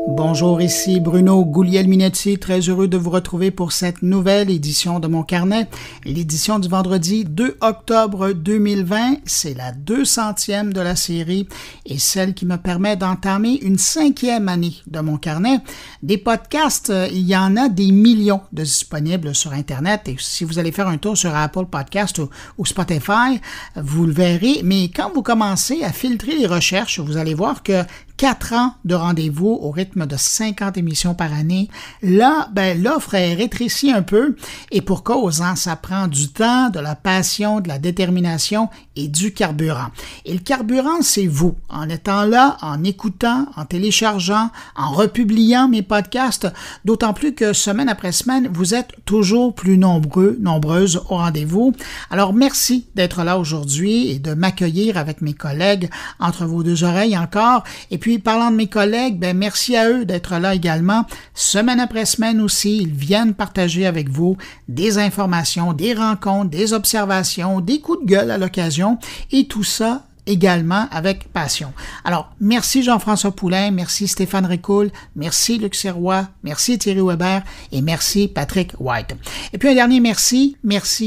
Bonjour, ici Bruno Guglielminetti, très heureux de vous retrouver pour cette nouvelle édition de mon carnet, l'édition du vendredi 2 octobre 2020. C'est la 200e de la série et celle qui me permet d'entamer une 5e année de mon carnet. Des podcasts, il y en a des millions de disponibles sur Internet et si vous allez faire un tour sur Apple Podcast ou Spotify, vous le verrez, mais quand vous commencez à filtrer les recherches, vous allez voir que 4 ans de rendez-vous au rythme de 50 émissions par année. Là, l'offre est rétrécie un peu et pour cause, ça prend du temps, de la passion, de la détermination et du carburant. Et le carburant, c'est vous. En étant là, en écoutant, en téléchargeant, en republiant mes podcasts, d'autant plus que semaine après semaine, vous êtes toujours plus nombreuses au rendez-vous. Alors, merci d'être là aujourd'hui et de m'accueillir avec mes collègues entre vos deux oreilles encore. Et puis, parlant de mes collègues, merci à eux d'être là également. Semaine après semaine aussi, ils viennent partager avec vous des informations, des rencontres, des observations, des coups de gueule à l'occasion et tout ça également avec passion. Alors, merci Jean-François Poulain, merci Stéphane Ricoul, merci Luc Serrois, merci Thierry Weber et merci Patrick White. Et puis un dernier merci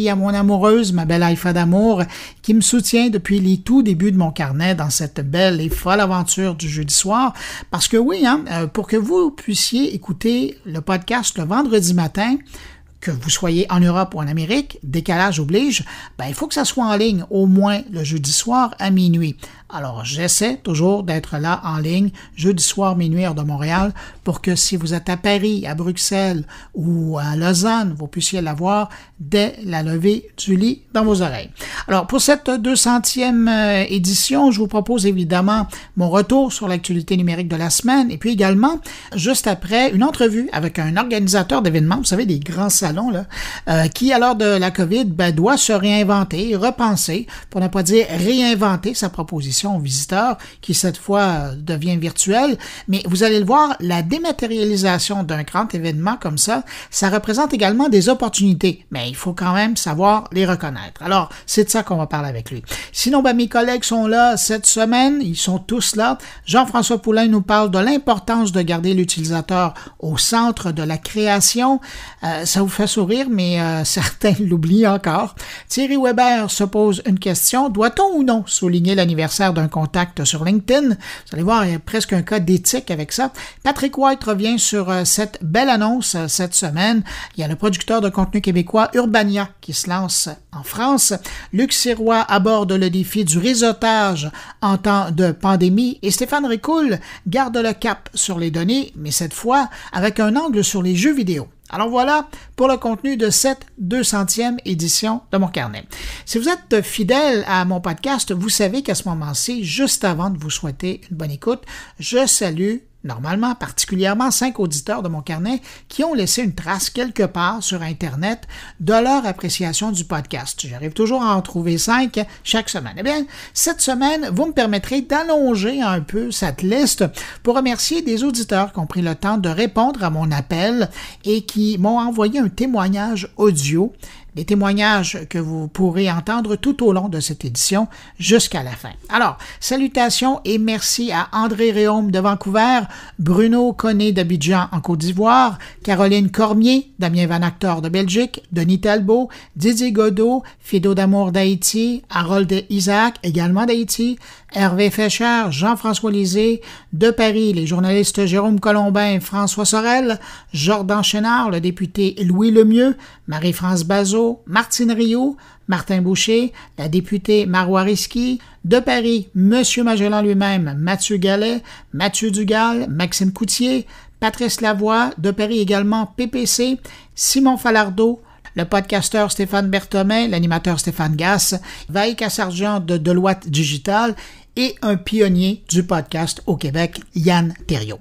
à mon amoureuse, ma belle Haïfa d'amour, qui me soutient depuis les tout débuts de mon carnet dans cette belle et folle aventure du jeudi soir. Parce que oui, pour que vous puissiez écouter le podcast le vendredi matin, que vous soyez en Europe ou en Amérique, décalage oblige, il faut que ça soit en ligne au moins le jeudi soir à minuit. Alors, j'essaie toujours d'être là en ligne, jeudi soir, minuit, heure de Montréal, pour que si vous êtes à Paris, à Bruxelles ou à Lausanne, vous puissiez l'avoir dès la levée du lit dans vos oreilles. Alors, pour cette 200e édition, je vous propose évidemment mon retour sur l'actualité numérique de la semaine et puis également, juste après, une entrevue avec un organisateur d'événements, vous savez, des grands salons, là, qui, à l'heure de la COVID, doit se réinventer, repenser, pour ne pas dire réinventer sa proposition aux visiteurs qui cette fois devient virtuelle, mais vous allez le voir, la dématérialisation d'un grand événement comme ça représente également des opportunités, mais il faut quand même savoir les reconnaître. Alors, c'est de ça qu'on va parler avec lui. Sinon, mes collègues sont là cette semaine, ils sont tous là. Jean-François Poulain nous parle de l'importance de garder l'utilisateur au centre de la création. Ça vous fait sourire, mais certains l'oublient encore. Thierry Weber se pose une question, doit-on ou non souligner l'anniversaire d'un contact sur LinkedIn? Vous allez voir, il y a presque un cas d'éthique avec ça. Patrick White revient sur cette belle annonce cette semaine. Il y a le producteur de contenu québécois Urbania qui se lance en France. Luc Serrois aborde le défi du réseautage en temps de pandémie et Stéphane Ricoul garde le cap sur les données, mais cette fois avec un angle sur les jeux vidéo. Alors voilà pour le contenu de cette 200e édition de mon carnet. Si vous êtes fidèle à mon podcast, vous savez qu'à ce moment-ci, juste avant de vous souhaiter une bonne écoute, je salue normalement particulièrement 5 auditeurs de mon carnet qui ont laissé une trace quelque part sur Internet de leur appréciation du podcast. J'arrive toujours à en trouver 5 chaque semaine. Eh bien, cette semaine, vous me permettrez d'allonger un peu cette liste pour remercier des auditeurs qui ont pris le temps de répondre à mon appel et qui m'ont envoyé un témoignage audio. Des témoignages que vous pourrez entendre tout au long de cette édition jusqu'à la fin. Alors, salutations et merci à André Réaume de Vancouver, Bruno Conné d'Abidjan en Côte d'Ivoire, Caroline Cormier, Damien Van Actor de Belgique, Denis Talbot, Didier Godot, Fido d'Amour d'Haïti, Harold Isaac, également d'Haïti, Hervé Fécher, Jean-François Lisée, de Paris, les journalistes Jérôme Colombin et François Sorel, Jordan Chénard, le député Louis Lemieux, Marie-France Bazot, Martine Rioux, Martin Boucher, la députée Marois Risky, de Paris, Monsieur Magellan lui-même, Mathieu Gallet, Mathieu Dugal, Maxime Coutier, Patrice Lavoie, de Paris également PPC, Simon Falardeau, le podcasteur Stéphane Berthomet, l'animateur Stéphane Gasse, Vaï Kassarjian de Deloitte Digital et un pionnier du podcast au Québec, Yann Thériault.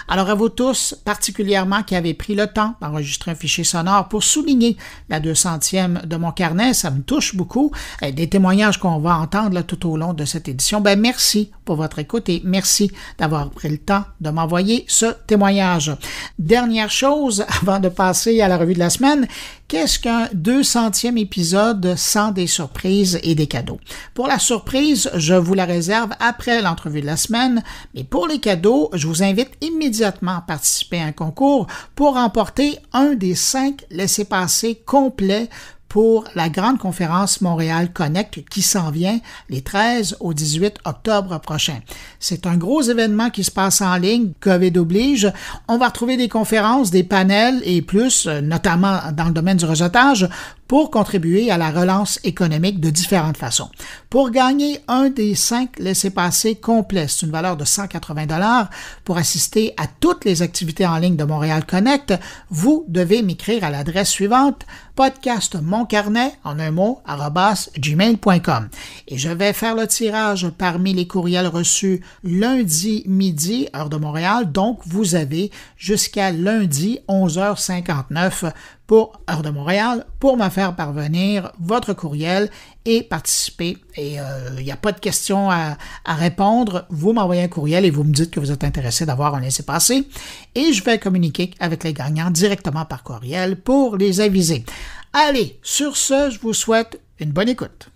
Alors à vous tous, particulièrement qui avez pris le temps d'enregistrer un fichier sonore pour souligner la 200e de mon carnet, ça me touche beaucoup. Des témoignages qu'on va entendre là, tout au long de cette édition. Merci pour votre écoute et merci d'avoir pris le temps de m'envoyer ce témoignage. Dernière chose, avant de passer à la revue de la semaine, Qu'est-ce qu'un 200e épisode sans des surprises et des cadeaux? Pour la surprise, je vous la réserve après l'entrevue de la semaine, mais pour les cadeaux, je vous invite immédiatement à participer à un concours pour remporter un des 5 laissez-passer complets pour la grande conférence Montréal Connect qui s'en vient les 13 au 18 octobre prochain. C'est un gros événement qui se passe en ligne, COVID oblige. On va retrouver des conférences, des panels et plus, notamment dans le domaine du réseautage, pour contribuer à la relance économique de différentes façons. Pour gagner un des 5 laissez-passer complets, c'est une valeur de 180 $ pour assister à toutes les activités en ligne de Montréal Connect, vous devez m'écrire à l'adresse suivante, podcastmoncarnet, en un mot, @gmail.com. Et je vais faire le tirage parmi les courriels reçus lundi midi, heure de Montréal, donc vous avez jusqu'à lundi 11h59 pour heure de Montréal pour me faire parvenir votre courriel et participer. Et il n'y a pas de questions à répondre. Vous m'envoyez un courriel et vous me dites que vous êtes intéressé d'avoir un laissez-passer et je vais communiquer avec les gagnants directement par courriel pour les aviser. Allez, sur ce, je vous souhaite une bonne écoute.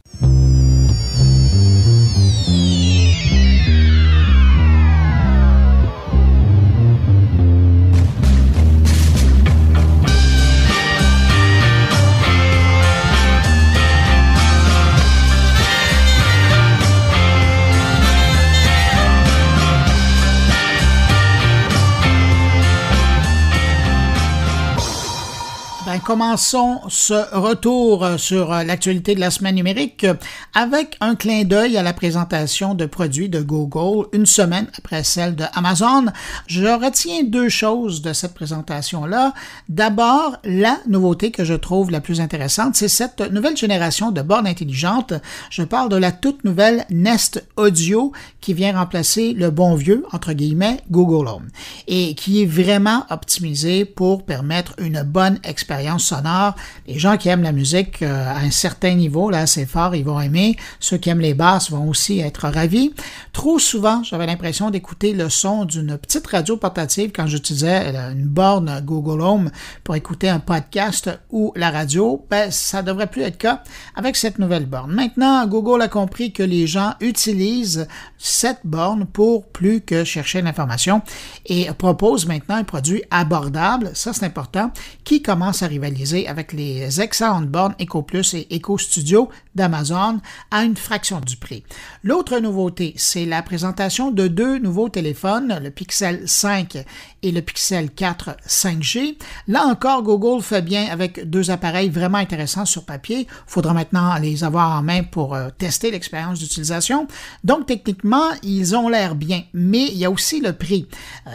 Commençons ce retour sur l'actualité de la semaine numérique avec un clin d'œil à la présentation de produits de Google une semaine après celle de Amazon. Je retiens 2 choses de cette présentation-là. D'abord, la nouveauté que je trouve la plus intéressante, c'est cette nouvelle génération de bornes intelligentes. Je parle de la toute nouvelle Nest Audio qui vient remplacer le bon vieux, entre guillemets, Google Home et qui est vraiment optimisé pour permettre une bonne expérience sonore. Les gens qui aiment la musique à un certain niveau, là, assez fort, ils vont aimer. Ceux qui aiment les basses vont aussi être ravis. Trop souvent, j'avais l'impression d'écouter le son d'une petite radio portative quand j'utilisais une borne Google Home pour écouter un podcast ou la radio. Ben, ça devrait plus être le cas avec cette nouvelle borne. Maintenant, Google a compris que les gens utilisent cette borne pour plus que chercher l'information et propose maintenant un produit abordable, ça c'est important, qui commence à rivaliser avec les excellentes bornes EcoPlus et EcoStudio d'Amazon à une fraction du prix. L'autre nouveauté, c'est la présentation de 2 nouveaux téléphones, le Pixel 5 et le Pixel 4 5G. Là encore, Google fait bien avec 2 appareils vraiment intéressants sur papier. Il faudra maintenant les avoir en main pour tester l'expérience d'utilisation. Donc, techniquement, ils ont l'air bien, mais il y a aussi le prix.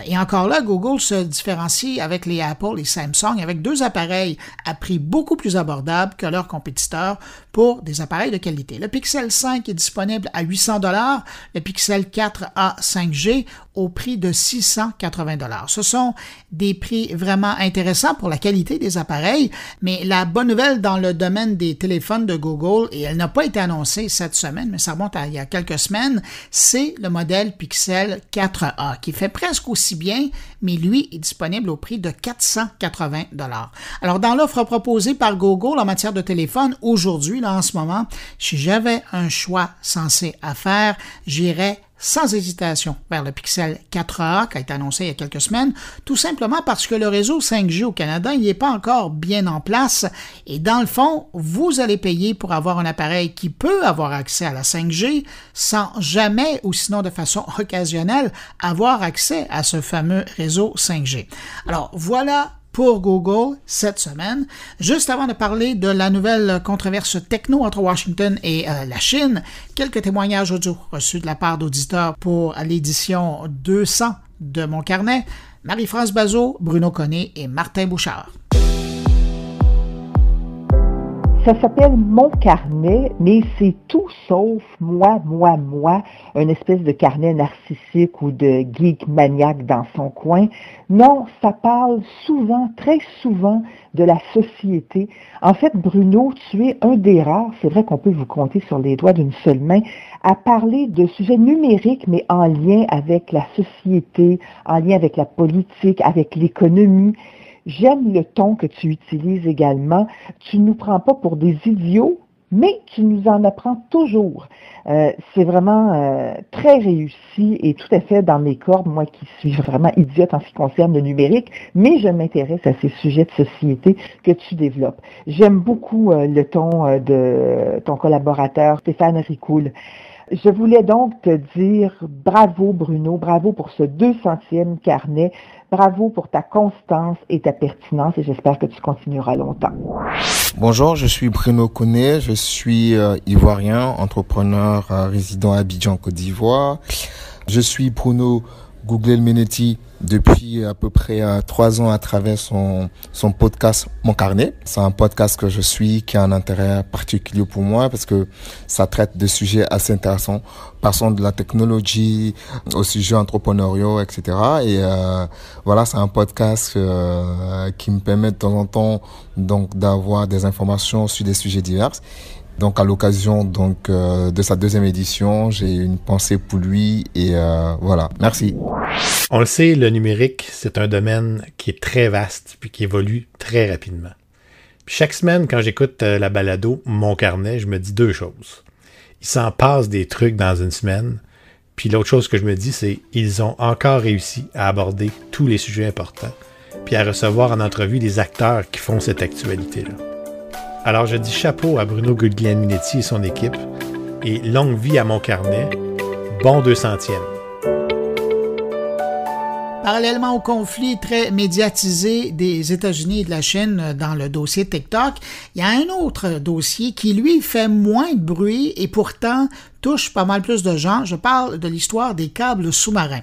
Et encore là, Google se différencie avec les Apple et Samsung avec 2 appareils à prix beaucoup plus abordable que leurs compétiteurs pour des appareils de qualité. Le Pixel 5 est disponible à 800 $, le Pixel 4a 5G au prix de 680 $. Ce sont des prix vraiment intéressants pour la qualité des appareils, mais la bonne nouvelle dans le domaine des téléphones de Google, et elle n'a pas été annoncée cette semaine, mais ça remonte à il y a quelques semaines, c'est le modèle Pixel 4a qui fait presque aussi bien, mais lui est disponible au prix de 480 $. Alors, dans l'offre proposée par Google en matière de téléphone, aujourd'hui, là, en ce moment, si j'avais un choix sensé à faire, j'irais sans hésitation vers le Pixel 4a qui a été annoncé il y a quelques semaines, tout simplement parce que le réseau 5G au Canada, il n'est pas encore bien en place et dans le fond, vous allez payer pour avoir un appareil qui peut avoir accès à la 5G sans jamais ou sinon de façon occasionnelle avoir accès à ce fameux réseau 5G. Alors voilà pour Google cette semaine. Juste avant de parler de la nouvelle controverse techno entre Washington et la Chine, quelques témoignages audio reçus de la part d'auditeurs pour l'édition 200 de Mon Carnet. Marie-France Bazot, Bruno Connet et Martin Bouchard. Ça s'appelle Mon Carnet, mais c'est tout sauf moi, une espèce de carnet narcissique ou de geek maniaque dans son coin. Non, ça parle souvent, très souvent, de la société. En fait, Bruno, tu es un des rares, c'est vrai qu'on peut vous compter sur les doigts d'une seule main, à parler de sujets numériques, mais en lien avec la société, en lien avec la politique, avec l'économie. J'aime le ton que tu utilises également. Tu ne nous prends pas pour des idiots, mais tu nous en apprends toujours. C'est vraiment très réussi et tout à fait dans mes cordes, moi qui suis vraiment idiote en ce qui concerne le numérique, mais je m'intéresse à ces sujets de société que tu développes. J'aime beaucoup le ton de ton collaborateur Stéphane Ricoul. Je voulais donc te dire bravo Bruno, bravo pour ce 200e carnet, bravo pour ta constance et ta pertinence et j'espère que tu continueras longtemps. Bonjour, je suis Bruno Koné, je suis ivoirien, entrepreneur résident à Abidjan, Côte d'Ivoire. Je suis Bruno Guglielminetti depuis à peu près 3 ans à travers son podcast Mon Carnet. C'est un podcast que je suis qui a un intérêt particulier pour moi parce que ça traite de sujets assez intéressants, passant de la technologie aux sujets entrepreneuriaux, etc. Et voilà, c'est un podcast qui me permet de temps en temps donc d'avoir des informations sur des sujets divers. Donc à l'occasion de sa 2e édition, j'ai une pensée pour lui et voilà. Merci. On le sait, le numérique, c'est un domaine qui est très vaste puis qui évolue très rapidement. Puis chaque semaine, quand j'écoute la balado Mon Carnet, je me dis 2 choses. Il s'en passe des trucs dans une semaine. Puis l'autre chose que je me dis, c'est ils ont encore réussi à aborder tous les sujets importants puis à recevoir en entrevue les acteurs qui font cette actualité-là. Alors je dis chapeau à Bruno Guglielminetti et son équipe et longue vie à Mon Carnet, bon 200e. Parallèlement au conflit très médiatisé des États-Unis et de la Chine dans le dossier TikTok, il y a un autre dossier qui, lui, fait moins de bruit et pourtant touche pas mal plus de gens. Je parle de l'histoire des câbles sous-marins.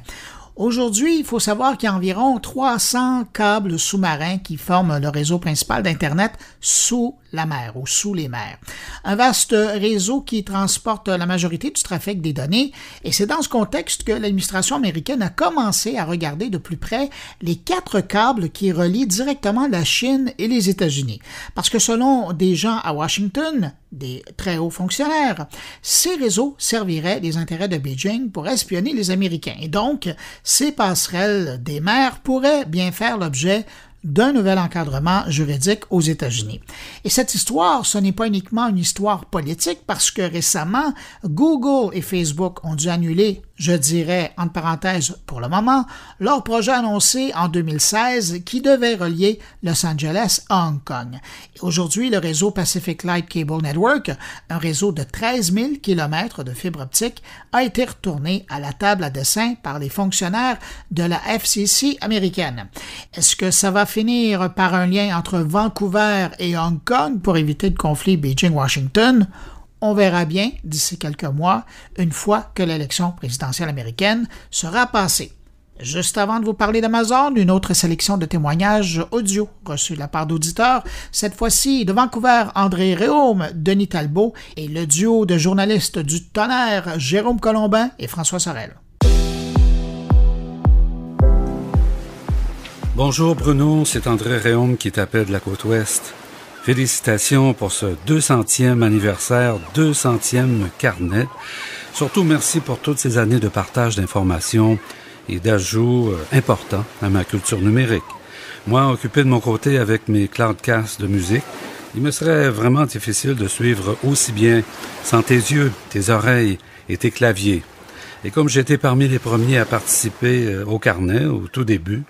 Aujourd'hui, il faut savoir qu'il y a environ 300 câbles sous-marins qui forment le réseau principal d'Internet sous la mer ou sous les mers. Un vaste réseau qui transporte la majorité du trafic des données et c'est dans ce contexte que l'administration américaine a commencé à regarder de plus près les 4 câbles qui relient directement la Chine et les États-Unis. Parce que selon des gens à Washington, des très hauts fonctionnaires, ces réseaux serviraient les intérêts de Beijing pour espionner les Américains. Et donc, ces passerelles des mers pourraient bien faire l'objet d'un nouvel encadrement juridique aux États-Unis. Et cette histoire, ce n'est pas uniquement une histoire politique parce que récemment, Google et Facebook ont dû annuler, je dirais, entre parenthèses pour le moment, leur projet annoncé en 2016 qui devait relier Los Angeles à Hong Kong. Et aujourd'hui, le réseau Pacific Light Cable Network, un réseau de 13 000 km de fibre optique, a été retourné à la table à dessin par les fonctionnaires de la FCC américaine. Est-ce que ça va finir par un lien entre Vancouver et Hong Kong pour éviter le conflit Beijing-Washington? On verra bien d'ici quelques mois, une fois que l'élection présidentielle américaine sera passée. Juste avant de vous parler d'Amazon, une autre sélection de témoignages audio reçus de la part d'auditeurs, cette fois-ci de Vancouver, André Réaume, Denis Talbot et le duo de journalistes du tonnerre, Jérôme Colombin et François Sorel. Bonjour Bruno, c'est André Réaume qui t'appelle de la Côte-Ouest. Félicitations pour ce 200e anniversaire, 200e carnet. Surtout merci pour toutes ces années de partage d'informations et d'ajouts importants à ma culture numérique. Moi, occupé de mon côté avec mes cloudcasts de musique, il me serait vraiment difficile de suivre aussi bien sans tes yeux, tes oreilles et tes claviers. Et comme j'étais parmi les premiers à participer au carnet au tout début,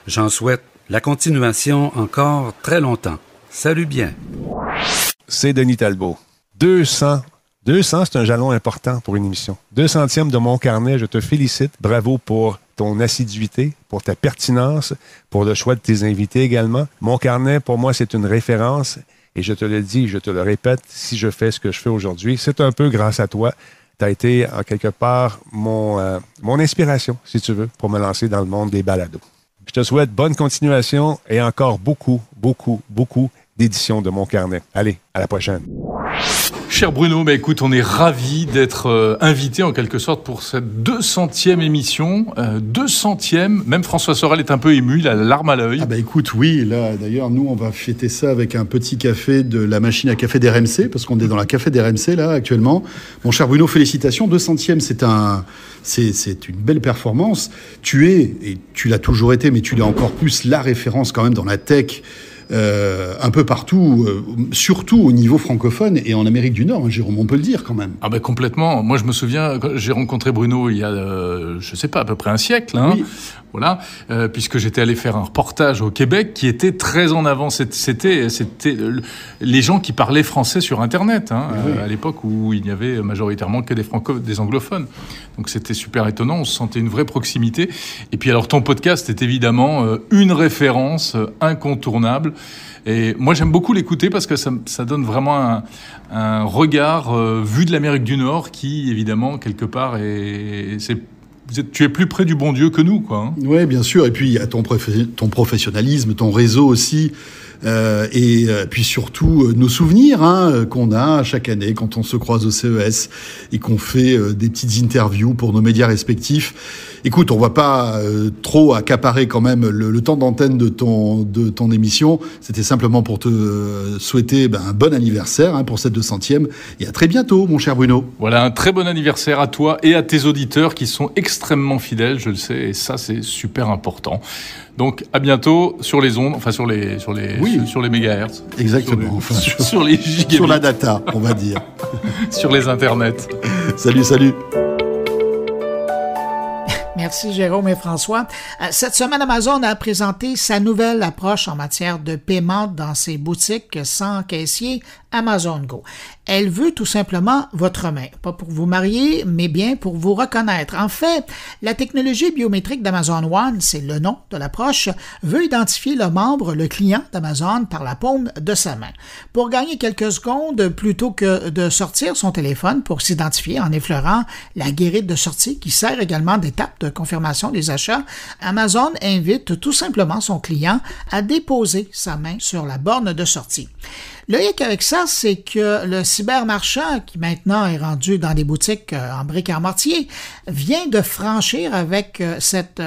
j'en souhaite la continuation encore très longtemps. Salut bien. C'est Denis Talbot. 200, c'est un jalon important pour une émission. 200e de Mon Carnet, je te félicite. Bravo pour ton assiduité, pour ta pertinence, pour le choix de tes invités également. Mon Carnet, pour moi, c'est une référence. Et je te le dis, je te le répète, si je fais ce que je fais aujourd'hui, c'est un peu grâce à toi. Tu as été, en quelque part, mon inspiration, si tu veux, pour me lancer dans le monde des balados. Je te souhaite bonne continuation et encore beaucoup d'éditions de Mon Carnet. Allez, à la prochaine. cher Bruno, écoute, on est ravis d'être invité en quelque sorte pour cette 200e émission. 200e, même François Sorel est un peu ému, il a la larme à l'œil. Ah écoute, oui, là d'ailleurs nous on va fêter ça avec un petit café de la machine à café d'RMC, parce qu'on est dans la café d'RMC là actuellement. Mon cher Bruno, félicitations, 200e, c'est une belle performance. Tu es, et tu l'as toujours été, mais tu l'es encore plus, la référence quand même dans la tech, un peu partout, surtout au niveau francophone et en Amérique du Nord, hein, Jérôme, on peut le dire quand même. Ah complètement. Moi, je me souviens, quand j'ai rencontré Bruno il y a, je sais pas, à peu près un siècle, hein, oui. Voilà, puisque j'étais allé faire un reportage au Québec qui était très en avant. C'était les gens qui parlaient français sur Internet, hein, oui. À l'époque où il n'y avait majoritairement que des anglophones. Donc c'était super étonnant, on se sentait une vraie proximité. Et puis alors ton podcast est évidemment une référence incontournable. Et moi j'aime beaucoup l'écouter parce que ça donne vraiment un regard vu de l'Amérique du Nord qui évidemment quelque part tu es plus près du bon Dieu que nous, quoi. Hein. Oui, bien sûr. Et puis il y a ton professionnalisme, ton réseau aussi. Et puis surtout nos souvenirs qu'on a chaque année quand on se croise au CES et qu'on fait des petites interviews pour nos médias respectifs. Écoute, on va pas trop accaparer quand même le temps d'antenne de ton émission. C'était simplement pour te souhaiter un bon anniversaire pour cette 200e et à très bientôt, mon cher Bruno. Voilà, un très bon anniversaire à toi et à tes auditeurs qui sont extrêmement fidèles, je le sais, et ça c'est super important. Donc à bientôt sur les ondes, enfin sur les mégahertz. Exactement. Sur les gigabits. Sur la data, on va dire. Sur les internets. Salut. Merci Jérôme et François. Cette semaine, Amazon a présenté sa nouvelle approche en matière de paiement dans ses boutiques sans caissier Amazon Go. Elle veut tout simplement votre main, pas pour vous marier, mais bien pour vous reconnaître. En fait, la technologie biométrique d'Amazon One, c'est le nom de l'approche, veut identifier le client d'Amazon par la paume de sa main. Pour gagner quelques secondes, plutôt que de sortir son téléphone pour s'identifier en effleurant la guérite de sortie qui sert également d'étape de confirmation des achats, Amazon invite tout simplement son client à déposer sa main sur la borne de sortie. Le hic avec ça, c'est que le cybermarchand, qui maintenant est rendu dans des boutiques en briques et en mortier, vient de franchir avec cette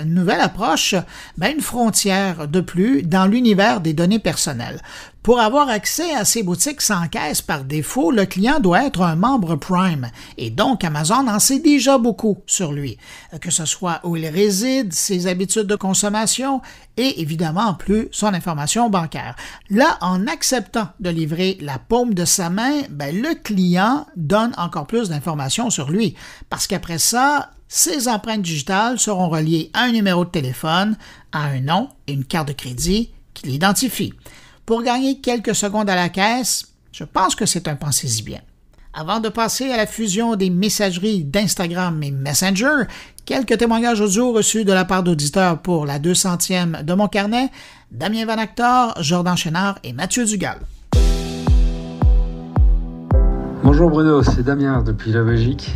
nouvelle approche une frontière de plus dans l'univers des données personnelles. Pour avoir accès à ces boutiques sans caisse par défaut, le client doit être un membre Prime. Et donc, Amazon en sait déjà beaucoup sur lui, que ce soit où il réside, ses habitudes de consommation et évidemment en plus son information bancaire. Là, en acceptant de livrer la paume de sa main, le client donne encore plus d'informations sur lui. Parce qu'après ça, ses empreintes digitales seront reliées à un numéro de téléphone, à un nom et une carte de crédit qui l'identifie. Pour gagner quelques secondes à la caisse, je pense que c'est un pensez-y bien. Avant de passer à la fusion des messageries d'Instagram et Messenger, quelques témoignages audio reçus de la part d'auditeurs pour la 200e de mon carnet, Damien Van Actor, Jordan Chénard et Mathieu Dugal. Bonjour Bruno, c'est Damien depuis la Belgique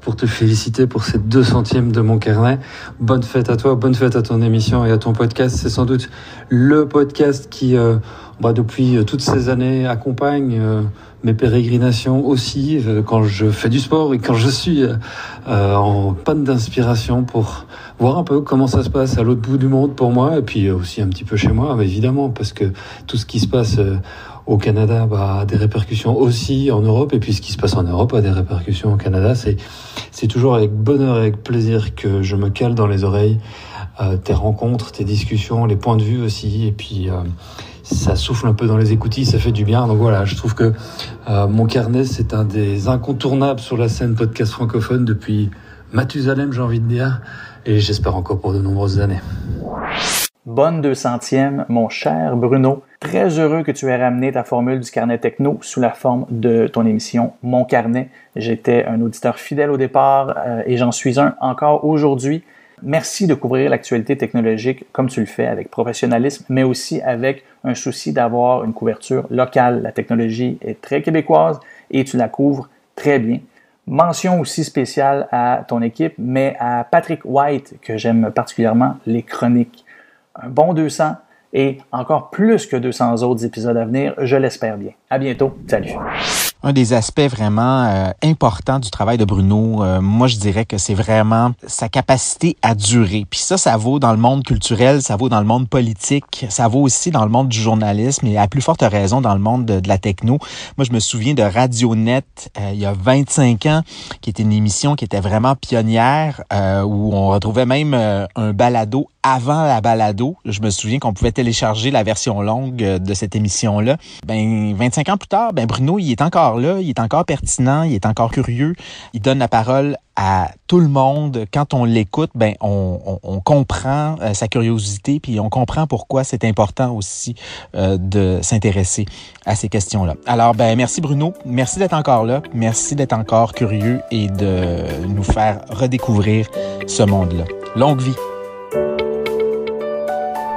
pour te féliciter pour cette 200e de mon carnet. Bonne fête à toi, bonne fête à ton émission et à ton podcast. C'est sans doute le podcast qui, depuis toutes ces années, accompagne mes pérégrinations aussi quand je fais du sport et quand je suis en panne d'inspiration pour voir un peu comment ça se passe à l'autre bout du monde pour moi et puis aussi un petit peu chez moi, évidemment, parce que tout ce qui se passe au Canada a des répercussions aussi en Europe, et puis ce qui se passe en Europe a des répercussions au Canada. C'est toujours avec bonheur et avec plaisir que je me cale dans les oreilles tes rencontres, tes discussions, les points de vue aussi, et puis ça souffle un peu dans les écoutilles, ça fait du bien. Donc voilà, je trouve que mon carnet, c'est un des incontournables sur la scène podcast francophone depuis Mathusalem, j'ai envie de dire, et j'espère encore pour de nombreuses années. Bonne 200e, mon cher Bruno. Très heureux que tu aies ramené ta formule du carnet techno sous la forme de ton émission Mon Carnet. J'étais un auditeur fidèle au départ et j'en suis un encore aujourd'hui. Merci de couvrir l'actualité technologique comme tu le fais avec professionnalisme, mais aussi avec un souci d'avoir une couverture locale. La technologie est très québécoise et tu la couvres très bien. Mention aussi spéciale à ton équipe, mais à Patrick White, que j'aime particulièrement, les chroniques. Un bon 200 et encore plus que 200 autres épisodes à venir, je l'espère bien. À bientôt, salut! Un des aspects vraiment importants du travail de Bruno, moi je dirais que c'est vraiment sa capacité à durer. Puis ça vaut dans le monde culturel, ça vaut dans le monde politique, ça vaut aussi dans le monde du journalisme et à plus forte raison dans le monde de la techno. Moi je me souviens de RadioNet il y a 25 ans, qui était une émission qui était vraiment pionnière, où on retrouvait même un balado avant la balado. Je me souviens qu'on pouvait télécharger la version longue de cette émission-là. 25 ans plus tard, Bruno, il est encore là, il est encore pertinent, il est encore curieux. Il donne la parole à tout le monde. Quand on l'écoute, on comprend sa curiosité, puis on comprend pourquoi c'est important aussi de s'intéresser à ces questions-là. Alors, merci Bruno, merci d'être encore là, merci d'être encore curieux et de nous faire redécouvrir ce monde-là. Longue vie!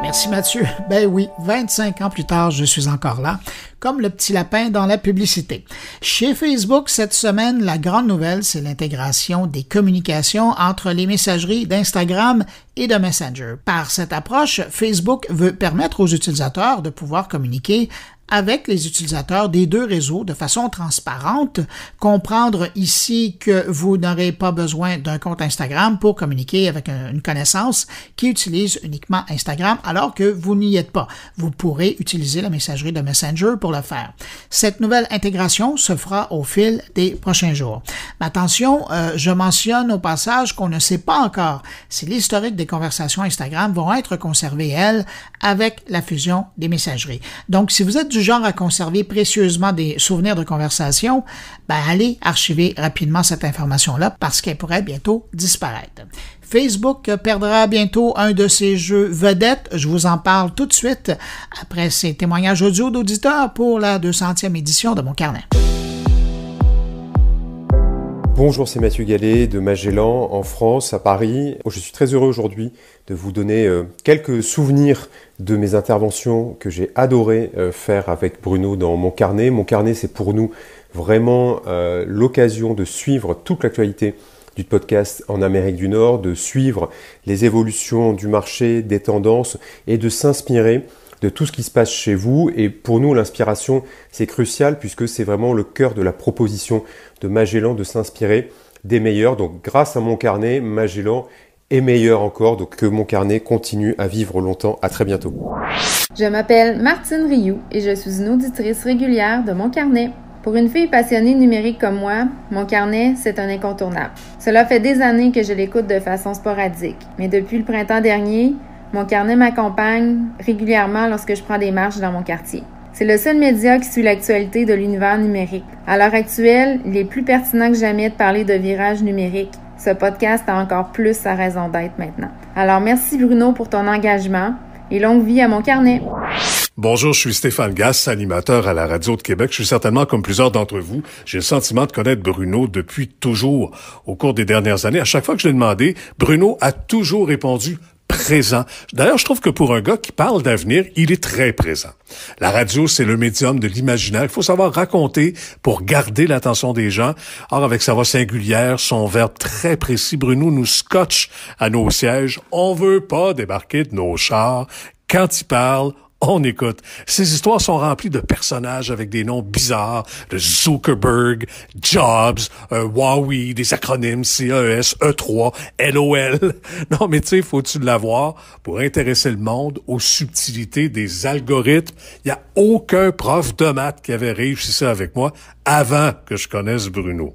Merci Mathieu. Ben oui, 25 ans plus tard, je suis encore là, comme le petit lapin dans la publicité. Chez Facebook, cette semaine, la grande nouvelle, c'est l'intégration des communications entre les messageries d'Instagram et de Messenger. Par cette approche, Facebook veut permettre aux utilisateurs de pouvoir communiquer avec les utilisateurs des deux réseaux de façon transparente. Comprendre ici que vous n'aurez pas besoin d'un compte Instagram pour communiquer avec une connaissance qui utilise uniquement Instagram alors que vous n'y êtes pas. Vous pourrez utiliser la messagerie de Messenger pour le faire. Cette nouvelle intégration se fera au fil des prochains jours. Mais attention, je mentionne au passage qu'on ne sait pas encore si l'historique des conversations Instagram vont être conservées, elles, avec la fusion des messageries. Donc, si vous êtes du genre à conserver précieusement des souvenirs de conversation, allez archiver rapidement cette information-là parce qu'elle pourrait bientôt disparaître. Facebook perdra bientôt un de ses jeux vedettes. Je vous en parle tout de suite après ces témoignages audio d'auditeurs pour la 200e édition de Mon Carnet. Bonjour, c'est Mathieu Gallet de Magellan en France, à Paris. Je suis très heureux aujourd'hui de vous donner quelques souvenirs de mes interventions que j'ai adoré faire avec Bruno dans Mon Carnet. Mon Carnet, c'est pour nous vraiment l'occasion de suivre toute l'actualité du podcast en Amérique du Nord, de suivre les évolutions du marché, des tendances et de s'inspirer de tout ce qui se passe chez vous. Et pour nous, l'inspiration, c'est crucial puisque c'est vraiment le cœur de la proposition de Magellan de s'inspirer des meilleurs. Donc grâce à Mon Carnet, Magellan est meilleur encore. Donc que Mon Carnet continue à vivre longtemps. À très bientôt. Je m'appelle Martine Rioux et je suis une auditrice régulière de Mon Carnet. Pour une fille passionnée numérique comme moi, Mon Carnet, c'est un incontournable. Cela fait des années que je l'écoute de façon sporadique. Mais depuis le printemps dernier, Mon Carnet m'accompagne régulièrement lorsque je prends des marches dans mon quartier. C'est le seul média qui suit l'actualité de l'univers numérique. À l'heure actuelle, il est plus pertinent que jamais de parler de virage numérique. Ce podcast a encore plus sa raison d'être maintenant. Alors merci Bruno pour ton engagement et longue vie à Mon Carnet. Bonjour, je suis Stéphane Gass, animateur à la Radio de Québec. Je suis certainement, comme plusieurs d'entre vous, j'ai le sentiment de connaître Bruno depuis toujours. Au cours des dernières années, à chaque fois que je l'ai demandé, Bruno a toujours répondu présent. D'ailleurs, je trouve que pour un gars qui parle d'avenir, il est très présent. La radio, c'est le médium de l'imaginaire. Il faut savoir raconter pour garder l'attention des gens. Or, avec sa voix singulière, son verbe très précis, Bruno nous scotche à nos sièges. On veut pas débarquer de nos chars. Quand il parle, on écoute. Ces histoires sont remplies de personnages avec des noms bizarres, de Zuckerberg, Jobs, Huawei, des acronymes CES, E3, LOL. Non, mais tu sais, faut-tu l'avoir pour intéresser le monde aux subtilités des algorithmes? Il y a aucun prof de maths qui avait réussi ça avec moi avant que je connaisse Bruno.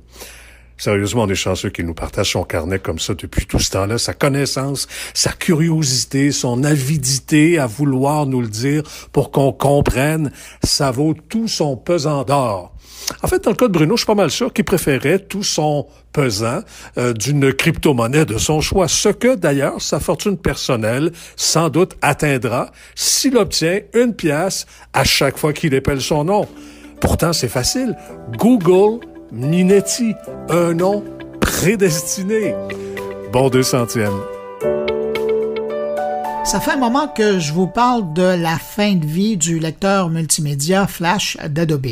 Sérieusement, on est chanceux qu'il nous partage son carnet comme ça depuis tout ce temps-là, sa connaissance, sa curiosité, son avidité à vouloir nous le dire pour qu'on comprenne, ça vaut tout son pesant d'or. En fait, dans le cas de Bruno, je suis pas mal sûr qu'il préférait tout son pesant d'une crypto-monnaie de son choix, ce que, d'ailleurs, sa fortune personnelle, sans doute, atteindra s'il obtient 1 pièce à chaque fois qu'il épelle son nom. Pourtant, c'est facile. Google Minetti, un nom prédestiné. Bon 200e. Ça fait un moment que je vous parle de la fin de vie du lecteur multimédia Flash d'Adobe.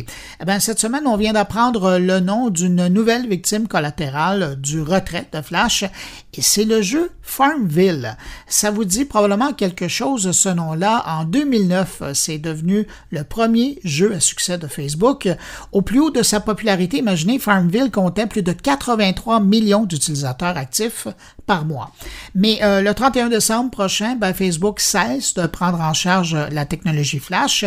Cette semaine, on vient d'apprendre le nom d'une nouvelle victime collatérale du retrait de Flash, et c'est le jeu Farmville. Ça vous dit probablement quelque chose, ce nom-là. En 2009, c'est devenu le premier jeu à succès de Facebook. Au plus haut de sa popularité, imaginez, Farmville comptait plus de 83 millions d'utilisateurs actifs par mois. Mais le 31 décembre prochain, Facebook cesse de prendre en charge la technologie Flash.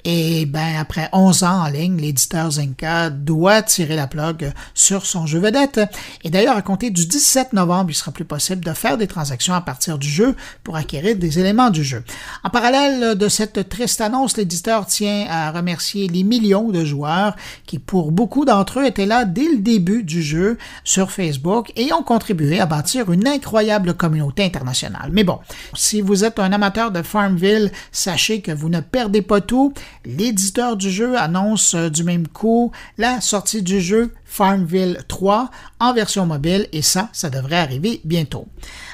Et après 11 ans en ligne, l'éditeur Zynga doit tirer la plug sur son jeu vedette. Et d'ailleurs, à compter du 17 novembre, il sera plus possible de faire des transactions à partir du jeu pour acquérir des éléments du jeu. En parallèle de cette triste annonce, l'éditeur tient à remercier les millions de joueurs qui, pour beaucoup d'entre eux, étaient là dès le début du jeu sur Facebook et ont contribué à bâtir une incroyable communauté internationale. Mais bon, si vous êtes un amateur de Farmville, sachez que vous ne perdez pas tout. L'éditeur du jeu annonce du même coup la sortie du jeu Farmville 3 en version mobile et ça devrait arriver bientôt.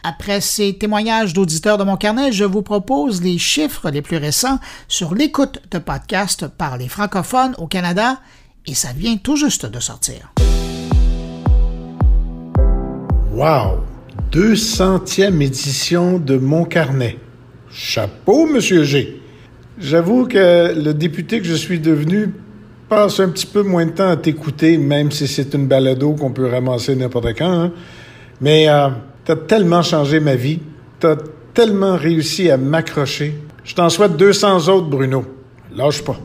Après ces témoignages d'auditeurs de mon carnet, je vous propose les chiffres les plus récents sur l'écoute de podcasts par les francophones au Canada et ça vient tout juste de sortir. Wow! 200e édition de Mon Carnet. Chapeau, Monsieur G! J'avoue que le député que je suis devenu passe un petit peu moins de temps à t'écouter, même si c'est une balado qu'on peut ramasser n'importe quand. Hein. Mais t'as tellement changé ma vie. T'as tellement réussi à m'accrocher. Je t'en souhaite 200 autres, Bruno. Lâche pas.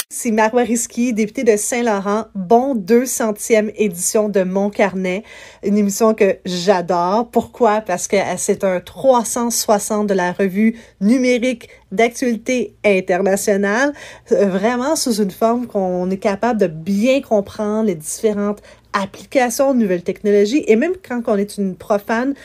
C'est Marois Risky, députée de Saint-Laurent. Bon 200e édition de Mon Carnet, une émission que j'adore. Pourquoi? Parce que c'est un 360 de la revue numérique d'actualité internationale, vraiment sous une forme qu'on est capable de bien comprendre les différentes applications de nouvelles technologies et même quand on est une profane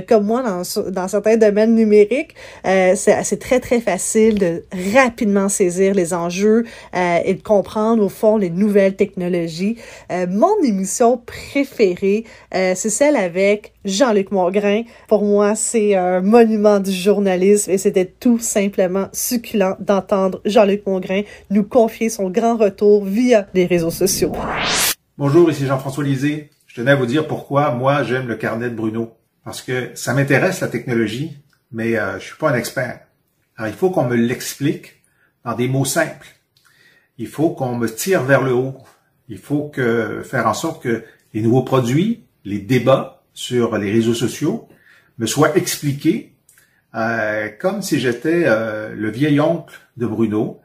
comme moi dans certains domaines numériques, c'est très très facile de rapidement saisir les enjeux et de comprendre au fond les nouvelles technologies. Mon émission préférée, c'est celle avec Jean-Luc Mongrain. Pour moi, c'est un monument du journalisme et c'était tout simplement succulent d'entendre Jean-Luc Mongrain nous confier son grand retour via les réseaux sociaux. Bonjour, ici Jean-François Lisée. Je tenais à vous dire pourquoi moi j'aime le carnet de Bruno. Parce que ça m'intéresse la technologie, mais je suis pas un expert. Alors il faut qu'on me l'explique dans des mots simples. Il faut qu'on me tire vers le haut. Il faut faire en sorte que les nouveaux produits, les débats sur les réseaux sociaux me soient expliqués comme si j'étais le vieil oncle de Bruno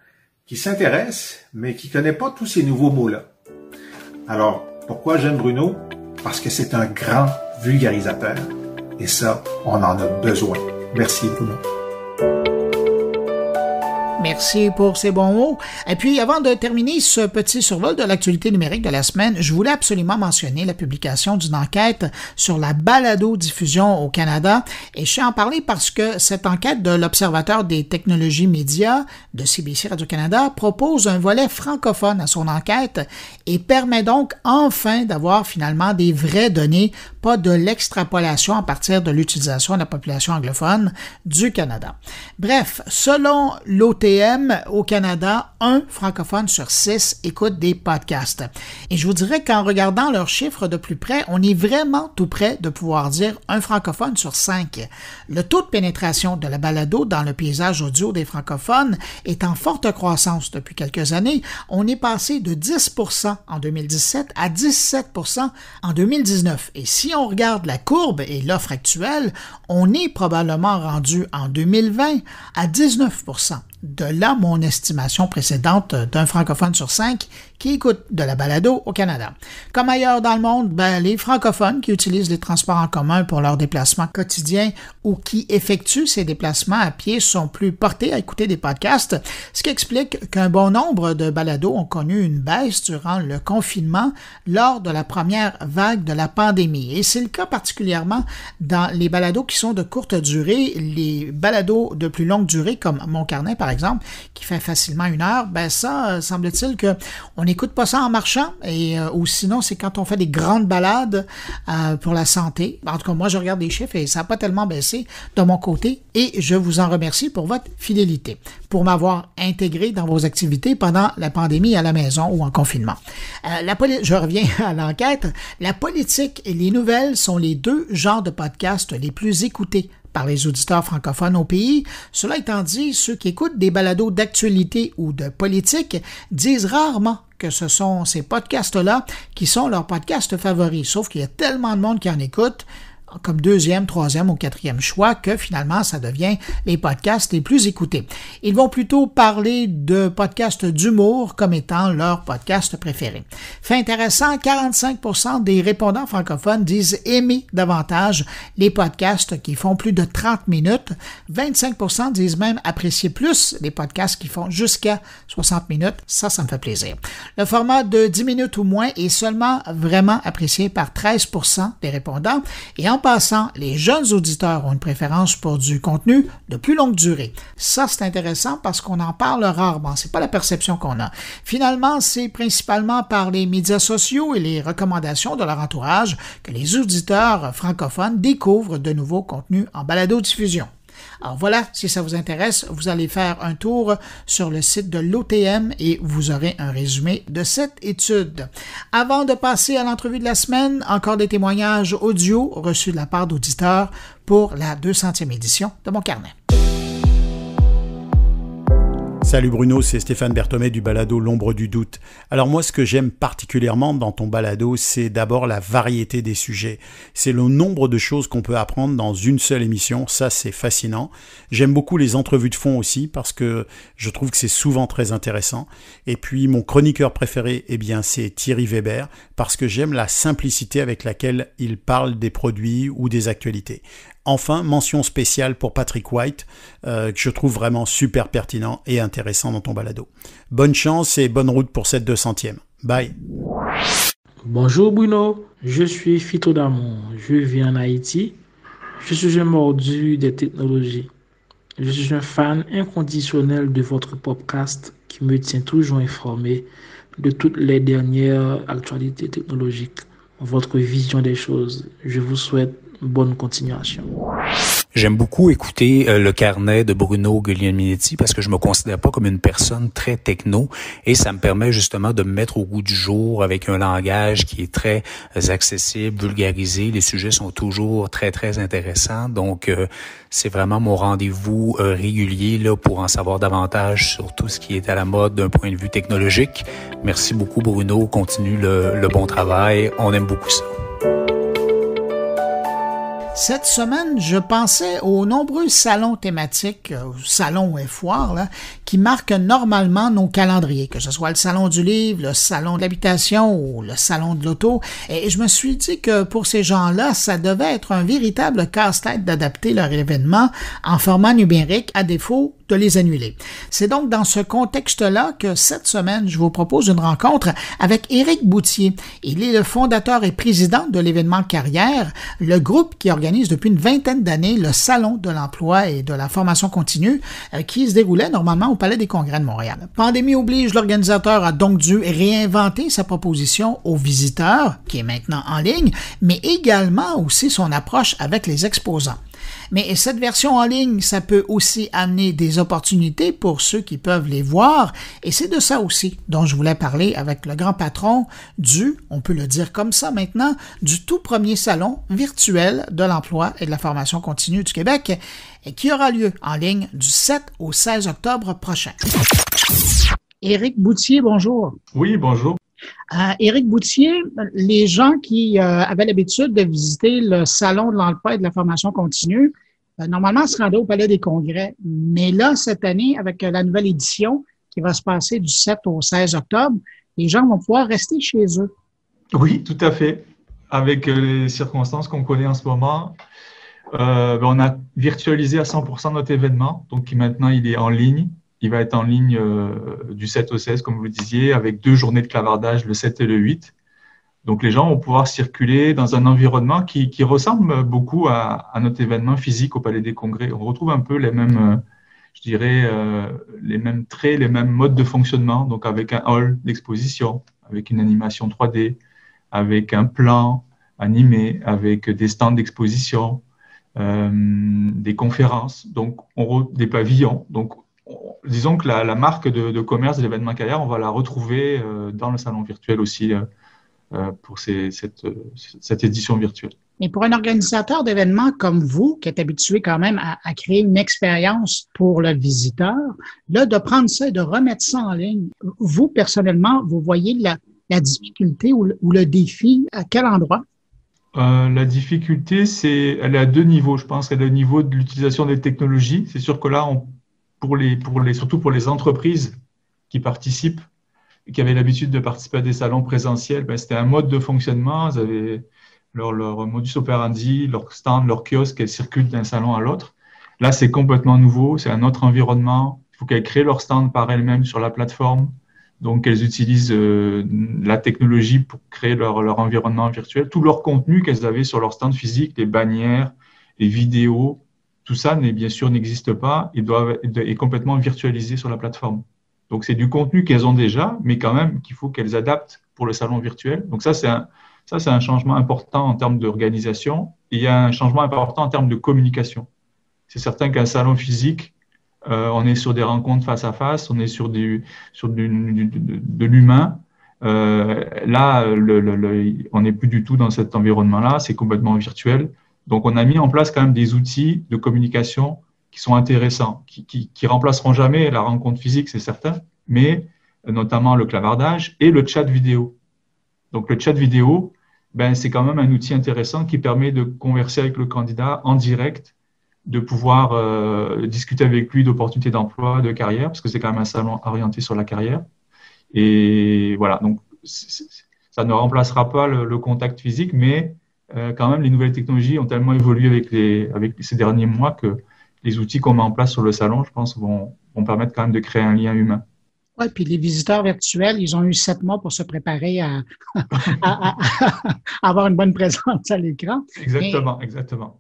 qui s'intéresse mais qui connaît pas tous ces nouveaux mots-là. Alors, pourquoi j'aime Bruno? Parce que c'est un grand vulgarisateur. Et ça, on en a besoin. Merci, Bruno. Merci pour ces bons mots. Et puis, avant de terminer ce petit survol de l'actualité numérique de la semaine, je voulais absolument mentionner la publication d'une enquête sur la balado-diffusion au Canada. Et je suis en parler parce que cette enquête de l'Observateur des technologies médias de CBC Radio-Canada propose un volet francophone à son enquête et permet donc enfin d'avoir finalement des vraies données, pas de l'extrapolation à partir de l'utilisation de la population anglophone du Canada. Bref, selon l'OTM, au Canada, 1 francophone sur 6 écoute des podcasts. Et je vous dirais qu'en regardant leurs chiffres de plus près, on est vraiment tout près de pouvoir dire 1 francophone sur 5. Le taux de pénétration de la balado dans le paysage audio des francophones est en forte croissance depuis quelques années. On est passé de 10% en 2017 à 17% en 2019. Et si on regarde la courbe et l'offre actuelle, on est probablement rendu en 2020 à 19%. De là, mon estimation précédente d'un francophone sur 5 qui écoute de la balado au Canada. Comme ailleurs dans le monde, les francophones qui utilisent les transports en commun pour leurs déplacements quotidiens ou qui effectuent ces déplacements à pied sont plus portés à écouter des podcasts, ce qui explique qu'un bon nombre de balados ont connu une baisse durant le confinement lors de la première vague de la pandémie. Et c'est le cas particulièrement dans les balados qui sont de courte durée, les balados de plus longue durée comme Mon Carnet par exemple, qui fait facilement 1 heure, ça, semble-t-il qu'on est n'écoute pas ça en marchant, ou sinon, c'est quand on fait des grandes balades pour la santé. En tout cas, moi, je regarde les chiffres et ça n'a pas tellement baissé de mon côté et je vous en remercie pour votre fidélité, pour m'avoir intégré dans vos activités pendant la pandémie à la maison ou en confinement. Je reviens à l'enquête. La politique et les nouvelles sont les deux genres de podcasts les plus écoutés par les auditeurs francophones au pays. Cela étant dit, ceux qui écoutent des balados d'actualité ou de politique disent rarement que ce sont ces podcasts-là qui sont leurs podcasts favoris, sauf qu'il y a tellement de monde qui en écoute comme deuxième, troisième ou quatrième choix que finalement, ça devient les podcasts les plus écoutés. Ils vont plutôt parler de podcasts d'humour comme étant leur podcast préféré. Fait intéressant, 45% des répondants francophones disent aimer davantage les podcasts qui font plus de 30 minutes. 25% disent même apprécier plus les podcasts qui font jusqu'à 60 minutes. Ça me fait plaisir. Le format de 10 minutes ou moins est seulement vraiment apprécié par 13% des répondants. Et en passant, les jeunes auditeurs ont une préférence pour du contenu de plus longue durée. Ça, c'est intéressant parce qu'on en parle rarement. C'est pas la perception qu'on a. Finalement, c'est principalement par les médias sociaux et les recommandations de leur entourage que les auditeurs francophones découvrent de nouveaux contenus en balado-diffusion. Alors voilà, si ça vous intéresse, vous allez faire un tour sur le site de l'OTM et vous aurez un résumé de cette étude. Avant de passer à l'entrevue de la semaine, encore des témoignages audio reçus de la part d'auditeurs pour la 200e édition de Mon Carnet. Salut Bruno, c'est Stéphane Berthomé du balado L'ombre du doute. Alors moi, ce que j'aime particulièrement dans ton balado, c'est d'abord la variété des sujets. C'est le nombre de choses qu'on peut apprendre dans une seule émission, ça c'est fascinant. J'aime beaucoup les entrevues de fond aussi parce que je trouve que c'est souvent très intéressant. Et puis mon chroniqueur préféré, c'est Thierry Weber parce que j'aime la simplicité avec laquelle il parle des produits ou des actualités. Enfin, mention spéciale pour Patrick White, que je trouve vraiment super pertinent et intéressant dans ton balado. Bonne chance et bonne route pour cette 200e. Bye. Bonjour Bruno, je suis Fito Damon, je vis en Haïti. Je suis un mordu des technologies. Je suis un fan inconditionnel de votre podcast qui me tient toujours informé de toutes les dernières actualités technologiques, votre vision des choses. Je vous souhaite bonne continuation. J'aime beaucoup écouter le carnet de Bruno Guglielminetti parce que je me considère pas comme une personne très techno et ça me permet justement de me mettre au goût du jour avec un langage qui est très accessible, vulgarisé. Les sujets sont toujours très, très intéressants. Donc, c'est vraiment mon rendez-vous régulier là pour en savoir davantage sur tout ce qui est à la mode d'un point de vue technologique. Merci beaucoup Bruno. Continue le bon travail. On aime beaucoup ça. Cette semaine, je pensais aux nombreux salons thématiques, salons et foires, là, qui marquent normalement nos calendriers, que ce soit le salon du livre, le salon de l'habitation ou le salon de l'auto. Et je me suis dit que pour ces gens-là, ça devait être un véritable casse-tête d'adapter leur événement en format numérique à défaut de les annuler. C'est donc dans ce contexte-là que cette semaine, je vous propose une rencontre avec Éric Boutier. Il est le fondateur et président de l'événement Carrière, le groupe qui organise depuis une vingtaine d'années le Salon de l'emploi et de la formation continue qui se déroulait normalement au Palais des Congrès de Montréal. Pandémie oblige, l'organisateur a donc dû réinventer sa proposition aux visiteurs, qui est maintenant en ligne, mais également aussi son approche avec les exposants. Mais cette version en ligne, ça peut aussi amener des opportunités pour ceux qui peuvent les voir, et c'est de ça aussi dont je voulais parler avec le grand patron on peut le dire comme ça maintenant, du tout premier salon virtuel de l'emploi et de la formation continue du Québec, et qui aura lieu en ligne du 7 au 16 octobre prochain. Éric Boutier, bonjour. Oui, bonjour. Éric Boutier, les gens qui avaient l'habitude de visiter le Salon de l'emploi et de la formation continue, normalement se rendaient au Palais des Congrès. Mais là, cette année, avec la nouvelle édition qui va se passer du 7 au 16 octobre, les gens vont pouvoir rester chez eux. Oui, tout à fait. Avec les circonstances qu'on connaît en ce moment, on a virtualisé à 100% notre événement. Donc maintenant, il est en ligne. Il va être en ligne du 7 au 16, comme vous le disiez, avec 2 journées de clavardage, le 7 et le 8. Donc, les gens vont pouvoir circuler dans un environnement qui ressemble beaucoup à notre événement physique au Palais des Congrès. On retrouve un peu les mêmes je dirais, les mêmes traits, les mêmes modes de fonctionnement, donc avec un hall d'exposition, avec une animation 3D, avec un plan animé, avec des stands d'exposition, des conférences, donc des pavillons. Donc, disons que la marque de commerce de l'événementiel, on va la retrouver dans le salon virtuel aussi pour cette édition virtuelle. Et pour un organisateur d'événements comme vous, qui est habitué quand même à créer une expérience pour le visiteur, là, de prendre ça et de remettre ça en ligne, vous, personnellement, vous voyez la difficulté ou le défi à quel endroit? La difficulté, elle est à deux niveaux, je pense. Elle est au niveau de l'utilisation des technologies. C'est sûr que là, surtout pour les entreprises qui participent, qui avaient l'habitude de participer à des salons présentiels, c'était un mode de fonctionnement. Ils avaient leur modus operandi, leur stand, leur kiosque, elles circulent d'un salon à l'autre. Là, c'est complètement nouveau, c'est un autre environnement. Il faut qu'elles créent leur stand par elles-mêmes sur la plateforme. Donc, elles utilisent la technologie pour créer leur environnement virtuel. Tout leur contenu qu'elles avaient sur leur stand physique, les bannières, les vidéos, tout ça, bien sûr, n'existe pas et est complètement virtualisé sur la plateforme. Donc, c'est du contenu qu'elles ont déjà, mais quand même qu'il faut qu'elles adaptent pour le salon virtuel. Donc, ça, c'est un changement important en termes d'organisation. Et il y a un changement important en termes de communication. C'est certain qu'un salon physique, on est sur des rencontres face à face, on est sur de l'humain. Là, on n'est plus du tout dans cet environnement-là, c'est complètement virtuel. Donc, on a mis en place quand même des outils de communication qui sont intéressants, qui remplaceront jamais la rencontre physique, c'est certain, mais notamment le clavardage et le chat vidéo. Donc, le chat vidéo, c'est quand même un outil intéressant qui permet de converser avec le candidat en direct, de pouvoir discuter avec lui d'opportunités d'emploi, de carrière, parce que c'est quand même un salon orienté sur la carrière. Et voilà, donc ça ne remplacera pas le contact physique, mais quand même, les nouvelles technologies ont tellement évolué avec ces derniers mois que les outils qu'on met en place sur le salon, je pense, vont permettre quand même de créer un lien humain. Oui, puis les visiteurs virtuels, ils ont eu 7 mois pour se préparer à avoir une bonne présence à l'écran. Exactement, exactement.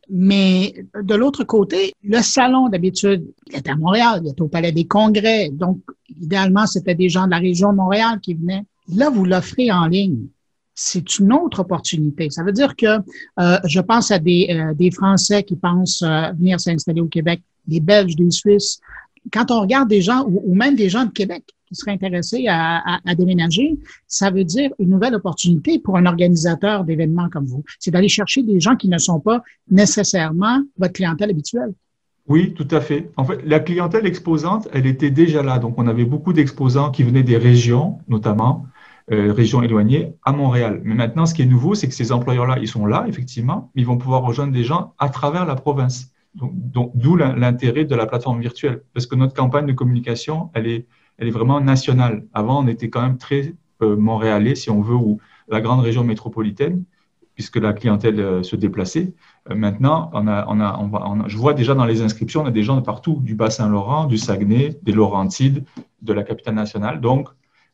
Mais de l'autre côté, le salon, d'habitude, il est à Montréal, il est au Palais des Congrès. Donc, idéalement, c'était des gens de la région de Montréal qui venaient. Là, vous l'offrez en ligne. C'est une autre opportunité. Ça veut dire que je pense à des Français qui pensent venir s'installer au Québec, des Belges, des Suisses. Quand on regarde des gens, ou même des gens de Québec qui seraient intéressés à déménager, ça veut dire une nouvelle opportunité pour un organisateur d'événements comme vous. C'est d'aller chercher des gens qui ne sont pas nécessairement votre clientèle habituelle. Oui, tout à fait. En fait, la clientèle exposante, elle était déjà là. Donc, on avait beaucoup d'exposants qui venaient des régions, notamment, régions éloignées, à Montréal. Mais maintenant, ce qui est nouveau, c'est que ces employeurs-là, ils sont là, effectivement, mais ils vont pouvoir rejoindre des gens à travers la province. Donc, d'où l'intérêt de la plateforme virtuelle, parce que notre campagne de communication, elle est vraiment nationale. Avant, on était quand même très montréalais, si on veut, ou la grande région métropolitaine, puisque la clientèle se déplaçait. Maintenant, je vois déjà dans les inscriptions, on a des gens de partout, du Bas-Saint-Laurent, du Saguenay, des Laurentides, de la capitale nationale. Donc,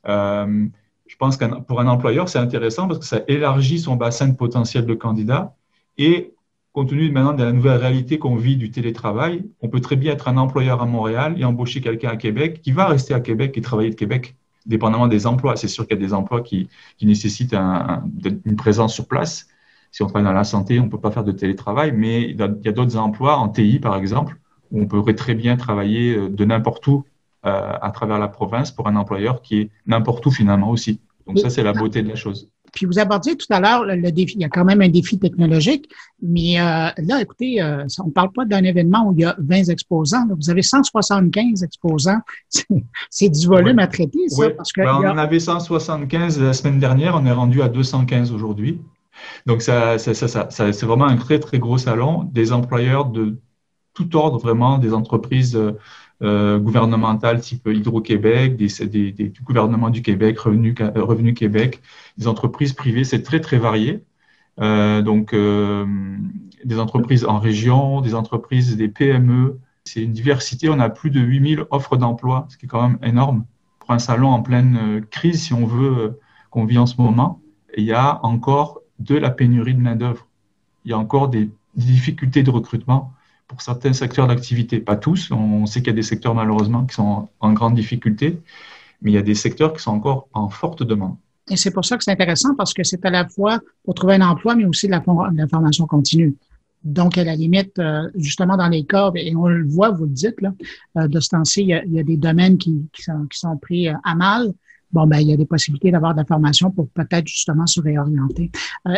je pense que pour un employeur, c'est intéressant parce que ça élargit son bassin de potentiel de candidats et compte tenu maintenant de la nouvelle réalité qu'on vit du télétravail, on peut très bien être un employeur à Montréal et embaucher quelqu'un à Québec qui va rester à Québec et travailler de Québec, dépendamment des emplois. C'est sûr qu'il y a des emplois qui nécessitent une présence sur place. Si on travaille dans la santé, on ne peut pas faire de télétravail, mais il y a d'autres emplois, en TI par exemple, où on pourrait très bien travailler de n'importe où à travers la province pour un employeur qui est n'importe où finalement aussi. Donc ça, c'est la beauté de la chose. Puis vous abordiez tout à l'heure le défi, il y a quand même un défi technologique, mais là, écoutez, on ne parle pas d'un événement où il y a 20 exposants. Là. Vous avez 175 exposants. C'est du volume à traiter, ça. Oui. Parce que on en avait 175 la semaine dernière, on est rendu à 215 aujourd'hui. Donc, c'est vraiment un très, très gros salon. Des employeurs de tout ordre, vraiment, des entreprises gouvernementales type Hydro-Québec, du gouvernement du Québec, Revenu Québec, des entreprises privées, c'est très, très varié. Donc, des entreprises en région, des entreprises, des PME. C'est une diversité. On a plus de 8000 offres d'emploi, ce qui est quand même énorme. Pour un salon en pleine crise, si on veut, qu'on vit en ce moment, il y a encore de la pénurie de main-d'œuvre. Il y a encore des difficultés de recrutement pour certains secteurs d'activité. Pas tous, on sait qu'il y a des secteurs malheureusement qui sont en grande difficulté, mais il y a des secteurs qui sont encore en forte demande. Et c'est pour ça que c'est intéressant parce que c'est à la fois pour trouver un emploi, mais aussi de la formation continue. Donc, à la limite, justement dans les cas, et on le voit, vous le dites, là, de ce temps-ci, il y a des domaines qui sont pris à mal. Bon, ben, il y a des possibilités d'avoir de la formation pour peut-être justement se réorienter.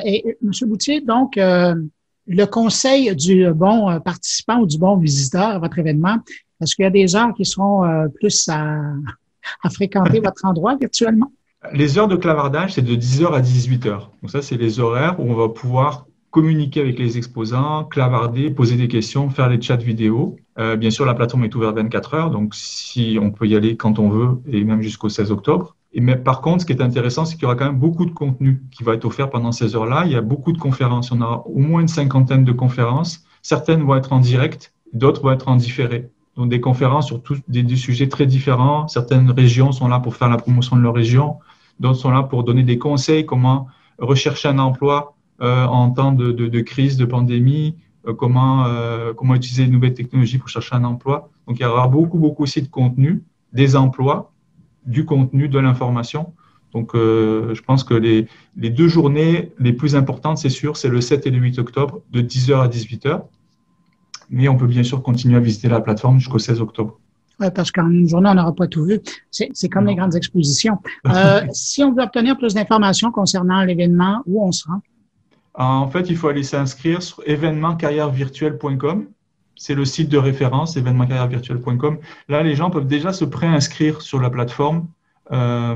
Et M. Boutier, donc, le conseil du bon participant ou du bon visiteur à votre événement, est-ce qu'il y a des heures qui seront plus à fréquenter votre endroit virtuellement? Les heures de clavardage, c'est de 10h à 18h. Donc ça, c'est les horaires où on va pouvoir communiquer avec les exposants, clavarder, poser des questions, faire les chats vidéo. Bien sûr, la plateforme est ouverte 24 heures, donc si on peut y aller quand on veut, et même jusqu'au 16 octobre. Mais par contre, ce qui est intéressant, c'est qu'il y aura quand même beaucoup de contenu qui va être offert pendant ces heures-là. Il y a beaucoup de conférences. On aura au moins une cinquantaine de conférences. Certaines vont être en direct, d'autres vont être en différé. Donc des conférences sur tous des sujets très différents. Certaines régions sont là pour faire la promotion de leur région, d'autres sont là pour donner des conseils, comment rechercher un emploi en temps de crise, de pandémie, comment utiliser les nouvelles technologies pour chercher un emploi. Donc il y aura beaucoup aussi de contenu, des emplois, du contenu, de l'information. Donc je pense que les 2 journées les plus importantes, c'est sûr, c'est le 7 et le 8 octobre de 10h à 18h. Mais on peut bien sûr continuer à visiter la plateforme jusqu'au 16 octobre. Oui, parce qu'en une journée, on n'aura pas tout vu. C'est comme les grandes expositions. Si on veut obtenir plus d'informations concernant l'événement, où on se rend? En fait, il faut aller s'inscrire sur événementcarrièrevirtuelle.com. C'est le site de référence, événementcarrièrevirtuelle.com. Là, les gens peuvent déjà se préinscrire sur la plateforme, en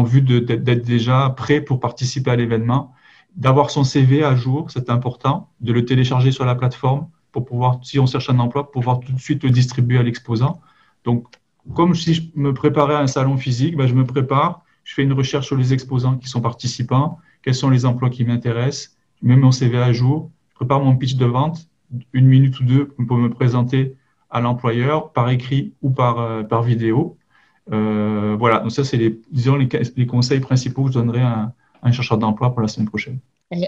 vue d'être déjà prêt pour participer à l'événement. D'avoir son CV à jour, c'est important, de le télécharger sur la plateforme pour pouvoir, si on cherche un emploi, pouvoir tout de suite le distribuer à l'exposant. Donc, comme si je me préparais à un salon physique, je me prépare, je fais une recherche sur les exposants qui sont participants, quels sont les emplois qui m'intéressent, je mets mon CV à jour, je prépare mon pitch de vente, 1 minute ou 2 pour me présenter à l'employeur, par écrit ou par vidéo. Voilà, donc ça, c'est les conseils principaux que je donnerais à un chercheur d'emploi pour la semaine prochaine.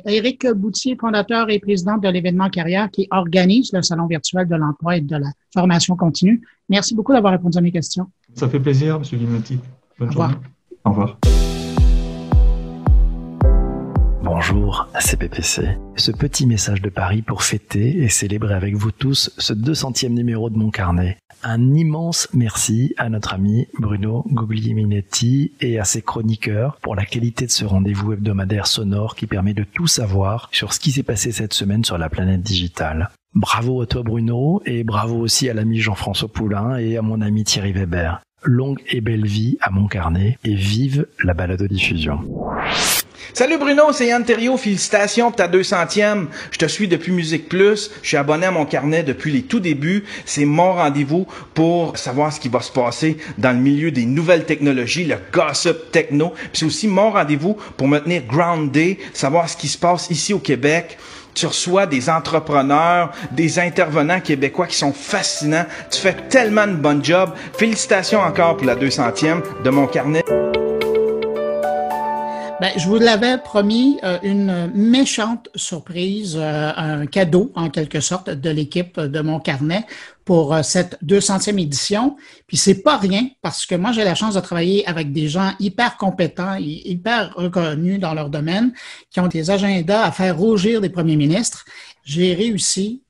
Éric Boutier, fondateur et président de l'événement Carrière qui organise le Salon virtuel de l'emploi et de la formation continue. Merci beaucoup d'avoir répondu à mes questions. Ça fait plaisir, M. Guillemetti. Bonne journée. Au revoir. Bonjour, c'est PPC. Ce petit message de Paris pour fêter et célébrer avec vous tous ce 200e numéro de mon carnet. Un immense merci à notre ami Bruno Guglielminetti et à ses chroniqueurs pour la qualité de ce rendez-vous hebdomadaire sonore qui permet de tout savoir sur ce qui s'est passé cette semaine sur la planète digitale. Bravo à toi Bruno et bravo aussi à l'ami Jean-François Poulain et à mon ami Thierry Weber. Longue et belle vie à mon carnet et vive la balado-diffusion. Salut Bruno, c'est Yann Thériault, félicitations pour ta 200e. Je te suis depuis Musique Plus, je suis abonné à mon carnet depuis les tout débuts. C'est mon rendez-vous pour savoir ce qui va se passer dans le milieu des nouvelles technologies, le gossip techno. Puis c'est aussi mon rendez-vous pour me tenir groundé, savoir ce qui se passe ici au Québec. Tu reçois des entrepreneurs, des intervenants québécois qui sont fascinants. Tu fais tellement de bon job. Félicitations encore pour la 200e de mon carnet. Je vous l'avais promis, une méchante surprise, un cadeau en quelque sorte de l'équipe de mon carnet pour cette 200e édition. Puis c'est pas rien parce que moi j'ai la chance de travailler avec des gens hyper compétents et hyper reconnus dans leur domaine qui ont des agendas à faire rougir des premiers ministres. J'ai réussi.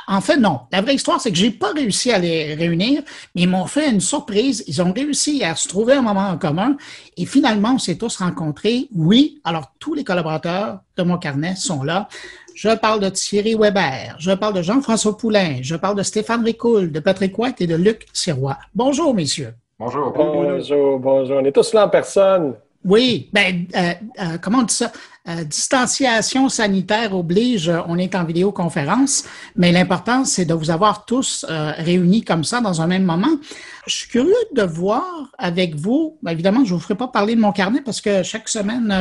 En fait, non. La vraie histoire, c'est que j'ai pas réussi à les réunir, mais ils m'ont fait une surprise. Ils ont réussi à se trouver un moment en commun et finalement, on s'est tous rencontrés. Oui, alors tous les collaborateurs de mon carnet sont là. Je parle de Thierry Weber, je parle de Jean-François Poulain, je parle de Stéphane Ricoul, de Patrick White et de Luc Sirois. Bonjour, messieurs. Bonjour. Bonjour. On est tous là en personne. Oui, comment on dit ça? Distanciation sanitaire oblige, on est en vidéoconférence, mais l'important, c'est de vous avoir tous réunis comme ça dans un même moment. Je suis curieux de voir avec vous, évidemment, je ne vous ferai pas parler de mon carnet parce que chaque semaine,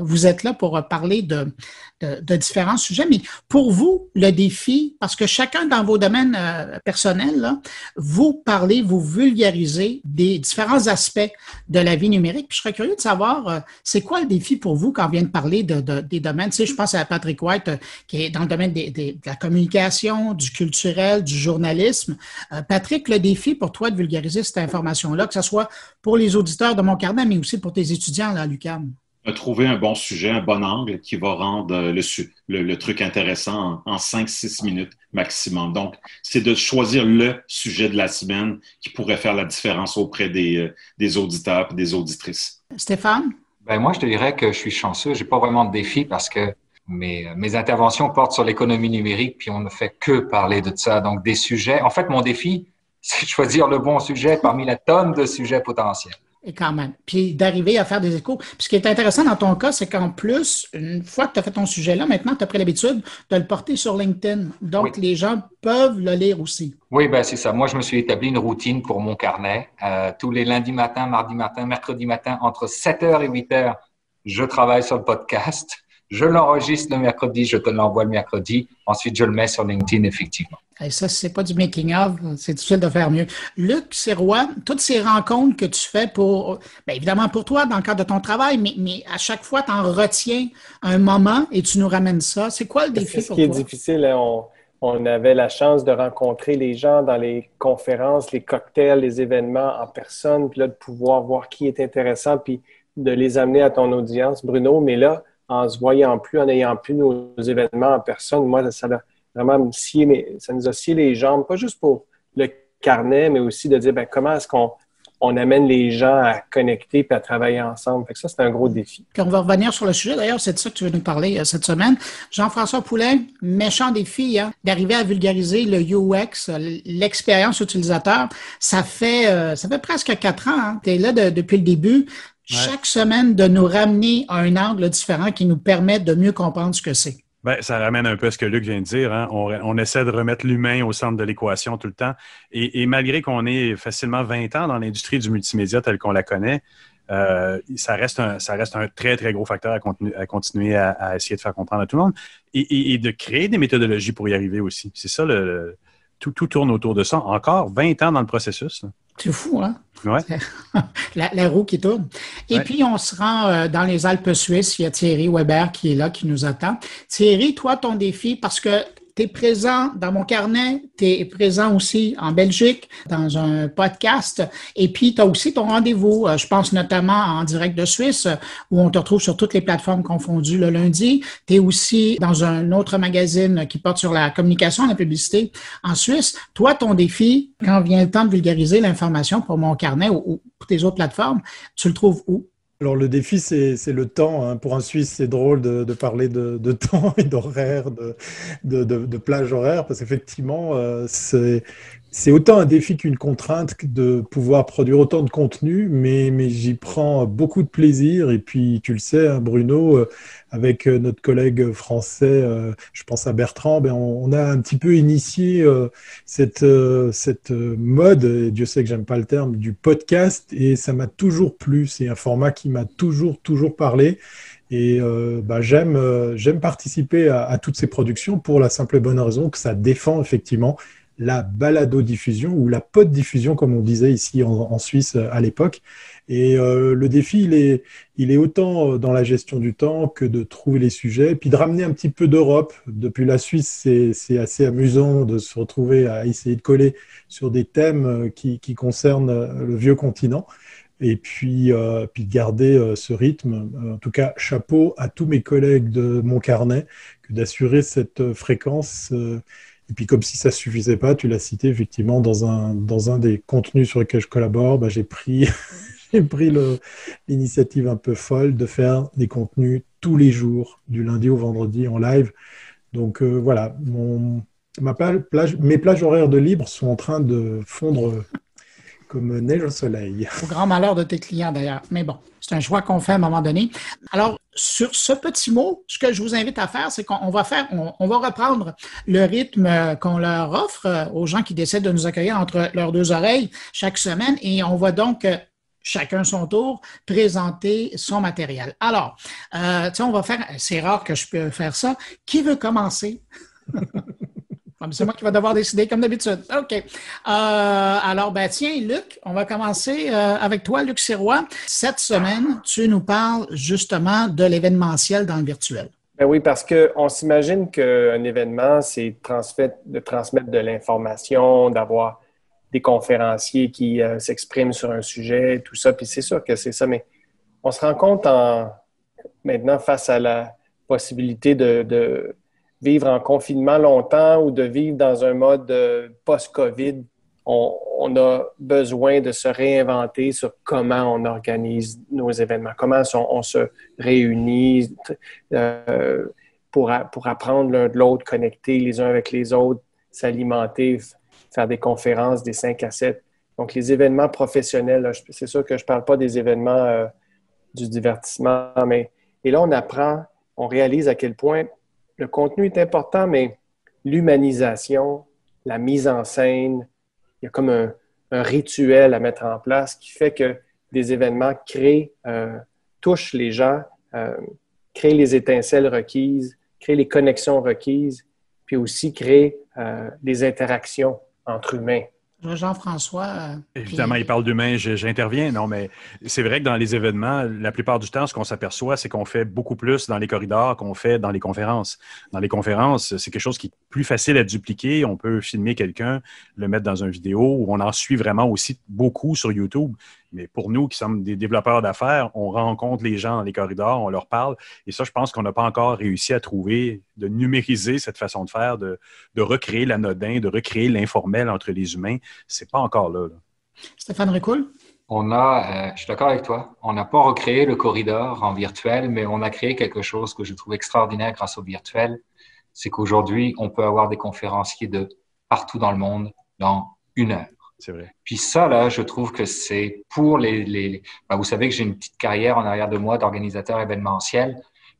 vous êtes là pour parler de différents sujets, mais pour vous, le défi, parce que chacun dans vos domaines personnels, là, vous parlez, vous vulgarisez des différents aspects de la vie numérique. Puis je serais curieux de savoir, c'est quoi le défi pour vous quand on vient de parler parler des domaines. Tu sais, je pense à Patrick White, qui est dans le domaine de la communication, du culturel, du journalisme. Patrick, le défi pour toi de vulgariser cette information-là, que ce soit pour les auditeurs de Mon Carnet, mais aussi pour tes étudiants là, à l'UQAM. Trouver un bon sujet, un bon angle qui va rendre le truc intéressant en 5-6 minutes maximum. Donc, c'est de choisir le sujet de la semaine qui pourrait faire la différence auprès des auditeurs et des auditrices. Stéphane? Ben moi, je te dirais que je suis chanceux. J'ai pas vraiment de défi parce que mes interventions portent sur l'économie numérique, puis on ne fait que parler de ça. Donc, des sujets. En fait, mon défi, c'est de choisir le bon sujet parmi la tonne de sujets potentiels. Et quand même. Puis d'arriver à faire des échos. Puis ce qui est intéressant dans ton cas, c'est qu'en plus, une fois que tu as fait ton sujet-là, maintenant, tu as pris l'habitude de le porter sur LinkedIn. Donc, oui, les gens peuvent le lire aussi. Oui, ben c'est ça. Moi, je me suis établi une routine pour mon carnet. Tous les lundis matin, mardi matin, mercredi matin, entre 7h et 8h, je travaille sur le podcast. Je l'enregistre le mercredi, je te l'envoie le mercredi. Ensuite, je le mets sur LinkedIn, effectivement. Et ça, c'est pas du making-of, c'est difficile de faire mieux. Luc Sirois, toutes ces rencontres que tu fais pour, bien évidemment pour toi, dans le cadre de ton travail, mais à chaque fois, tu en retiens un moment et tu nous ramènes ça. C'est quoi le défi pour toi? Ce qui est difficile, on avait la chance de rencontrer les gens dans les conférences, les cocktails, les événements en personne, puis là, de pouvoir voir qui est intéressant, puis de les amener à ton audience, Bruno. Mais là, en se voyant plus, en n'ayant plus nos événements en personne, moi, ça a vraiment ça nous a scié les jambes, pas juste pour le carnet, mais aussi de dire comment est-ce qu'on amène les gens à connecter et à travailler ensemble. Fait que ça, c'est un gros défi. Puis on va revenir sur le sujet. D'ailleurs, c'est de ça que tu veux nous parler cette semaine. Jean-François Poulain, méchant défi, d'arriver à vulgariser le UX, l'expérience utilisateur. Ça fait presque 4 ans. Tu es là depuis le début. Ouais. Chaque semaine, de nous ramener à un angle différent qui nous permet de mieux comprendre ce que c'est. Ben, ça ramène un peu à ce que Luc vient de dire. Hein. On essaie de remettre l'humain au centre de l'équation tout le temps. Et malgré qu'on ait facilement 20 ans dans l'industrie du multimédia telle qu'on la connaît, ça reste un très, très gros facteur à continuer à essayer de faire comprendre à tout le monde. Et de créer des méthodologies pour y arriver aussi. C'est ça, tout tourne autour de ça. Encore 20 ans dans le processus. Là. C'est fou, hein? Ouais. la roue qui tourne. Et puis, on se rend dans les Alpes suisses. Il y a Thierry Weber qui est là, qui nous attend. Thierry, toi, ton défi, parce que tu es présent dans Mon Carnet, tu es présent aussi en Belgique, dans un podcast, et puis tu as aussi ton rendez-vous, je pense notamment en direct de Suisse, où on te retrouve sur toutes les plateformes confondues le lundi. Tu es aussi dans un autre magazine qui porte sur la communication, la publicité en Suisse. Toi, ton défi, quand vient le temps de vulgariser l'information pour Mon Carnet ou pour tes autres plateformes, tu le trouves où? Alors le défi, c'est le temps. Hein. Pour un Suisse, c'est drôle de parler de temps et d'horaire, de plage horaire, parce qu'effectivement, c'est autant un défi qu'une contrainte de pouvoir produire autant de contenu, mais j'y prends beaucoup de plaisir. Et puis, tu le sais, hein, Bruno, avec notre collègue français, je pense à Bertrand, on a un petit peu initié cette mode, et Dieu sait que j'aime pas le terme, du podcast, et ça m'a toujours plu. C'est un format qui m'a toujours parlé. Et j'aime participer à toutes ces productions pour la simple et bonne raison que ça défend effectivement la balado-diffusion ou la pod-diffusion, comme on disait ici en Suisse à l'époque. Et le défi, il est autant dans la gestion du temps que de trouver les sujets, et puis de ramener un petit peu d'Europe. Depuis la Suisse, c'est assez amusant de se retrouver à essayer de coller sur des thèmes qui concernent le vieux continent. Et puis de garder ce rythme. En tout cas, chapeau à tous mes collègues de Mon Carnet que d'assurer cette fréquence. Et puis, comme si ça suffisait pas, tu l'as cité effectivement dans un des contenus sur lesquels je collabore, j'ai pris l'initiative un peu folle de faire des contenus tous les jours, du lundi au vendredi en live. Donc voilà, mes plages horaires de libre sont en train de fondre comme neige au soleil. Au grand malheur de tes clients d'ailleurs. Mais bon, c'est un choix qu'on fait à un moment donné. Alors, sur ce petit mot, ce que je vous invite à faire, c'est qu'on va reprendre le rythme qu'on leur offre aux gens qui décident de nous accueillir entre leurs deux oreilles chaque semaine, et on va donc chacun son tour présenter son matériel. Alors, on va faire, c'est rare que je peux faire ça. Qui veut commencer? C'est moi qui vais devoir décider, comme d'habitude. OK. Alors, tiens, Luc, on va commencer avec toi, Luc Sirois. Cette semaine, tu nous parles justement de l'événementiel dans le virtuel. Ben oui, parce qu'on s'imagine qu'un événement, c'est de transmettre de l'information, d'avoir des conférenciers qui s'expriment sur un sujet, tout ça, puis c'est sûr que c'est ça, mais on se rend compte maintenant face à la possibilité de vivre en confinement longtemps ou de vivre dans un mode post-COVID, on a besoin de se réinventer sur comment on organise nos événements, comment on se réunit pour apprendre l'un de l'autre, connecter les uns avec les autres, s'alimenter, faire des conférences, des 5 à 7. Donc, les événements professionnels, là, c'est sûr que je ne parle pas des événements du divertissement, et là, on réalise à quel point le contenu est important, mais l'humanisation, la mise en scène, il y a comme un rituel à mettre en place qui fait que des événements touchent les gens, créent les étincelles requises, créent les connexions requises, puis aussi créent des interactions entre humains. Jean-François. Évidemment, il parle d'humain, j'interviens. Non, mais c'est vrai que dans les événements, la plupart du temps, ce qu'on s'aperçoit, c'est qu'on fait beaucoup plus dans les corridors qu'on fait dans les conférences. Dans les conférences, c'est quelque chose qui est plus facile à dupliquer. On peut filmer quelqu'un, le mettre dans une vidéo, ou on en suit vraiment aussi beaucoup sur YouTube. Mais pour nous qui sommes des développeurs d'affaires, on rencontre les gens dans les corridors, on leur parle. Et ça, je pense qu'on n'a pas encore réussi à trouver, de numériser cette façon de faire, de recréer l'anodin, de recréer l'informel entre les humains. C'est pas encore là. Stéphane Ricoul? Je suis d'accord avec toi. On n'a pas recréé le corridor en virtuel, mais on a créé quelque chose que je trouve extraordinaire grâce au virtuel. C'est qu'aujourd'hui, on peut avoir des conférenciers de partout dans le monde dans 1 heure. C'est vrai. Puis ça, là, je trouve que c'est pour vous savez que j'ai une petite carrière en arrière de moi d'organisateur événementiel.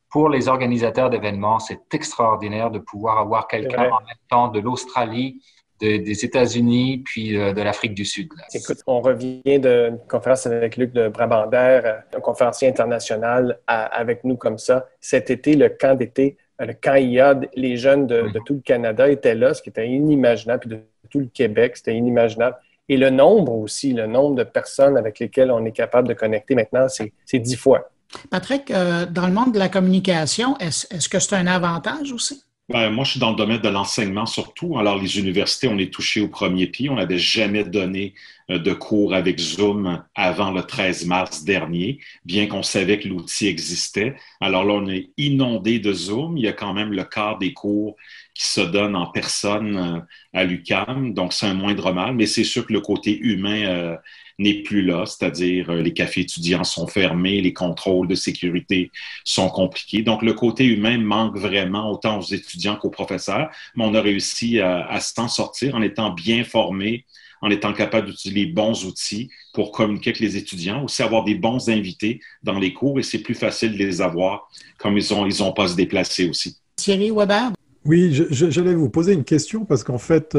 Pour les organisateurs d'événements, c'est extraordinaire de pouvoir avoir quelqu'un en même temps de l'Australie, des États-Unis, puis de l'Afrique du Sud. Là. Écoute, on revient d'une conférence avec Luc de Brabander, un conférencier international avec nous comme ça. Cet été, le camp d'été, le camp IAD, les jeunes de tout le Canada étaient là, ce qui était inimaginable, puis de tout le Québec, c'était inimaginable. Et le nombre de personnes avec lesquelles on est capable de connecter maintenant, c'est 10 fois. Patrick, dans le monde de la communication, est-ce que c'est un avantage aussi? Moi, je suis dans le domaine de l'enseignement surtout. Alors, les universités, on est touché au premier pied. On n'avait jamais donné de cours avec Zoom avant le 13 mars dernier, bien qu'on savait que l'outil existait. Alors là, on est inondé de Zoom. Il y a quand même le quart des cours qui se donnent en personne à l'UQAM. Donc, c'est un moindre mal. Mais c'est sûr que le côté humain n'est plus là, c'est-à-dire les cafés étudiants sont fermés, les contrôles de sécurité sont compliqués. Donc, le côté humain manque vraiment autant aux étudiants qu'aux professeurs, mais on a réussi à s'en sortir en étant bien formés, en étant capable d'utiliser les bons outils pour communiquer avec les étudiants, aussi avoir des bons invités dans les cours, et c'est plus facile de les avoir comme ils ont pas à se déplacer aussi. Thierry Weber? Oui, j'allais vous poser une question parce qu'en fait,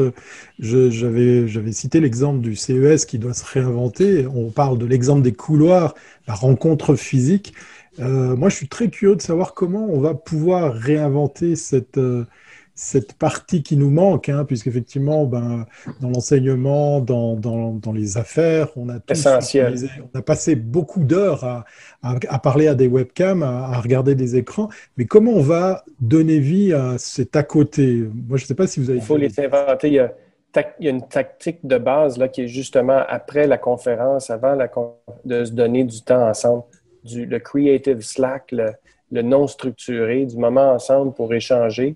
j'avais cité l'exemple du CES qui doit se réinventer. On parle de l'exemple des couloirs, la rencontre physique. Moi, je suis très curieux de savoir comment on va pouvoir réinventer cette partie qui nous manque, puisqu'effectivement, dans l'enseignement, dans les affaires, on a on a passé beaucoup d'heures à parler à des webcams, à regarder des écrans, mais comment on va donner vie à cet à côté? Moi, je ne sais pas si vous avez... Il faut les inventer. Il y a une tactique de base là, qui est justement après la conférence, avant de se donner du temps ensemble, le creative slack, le non structuré, du moment ensemble pour échanger.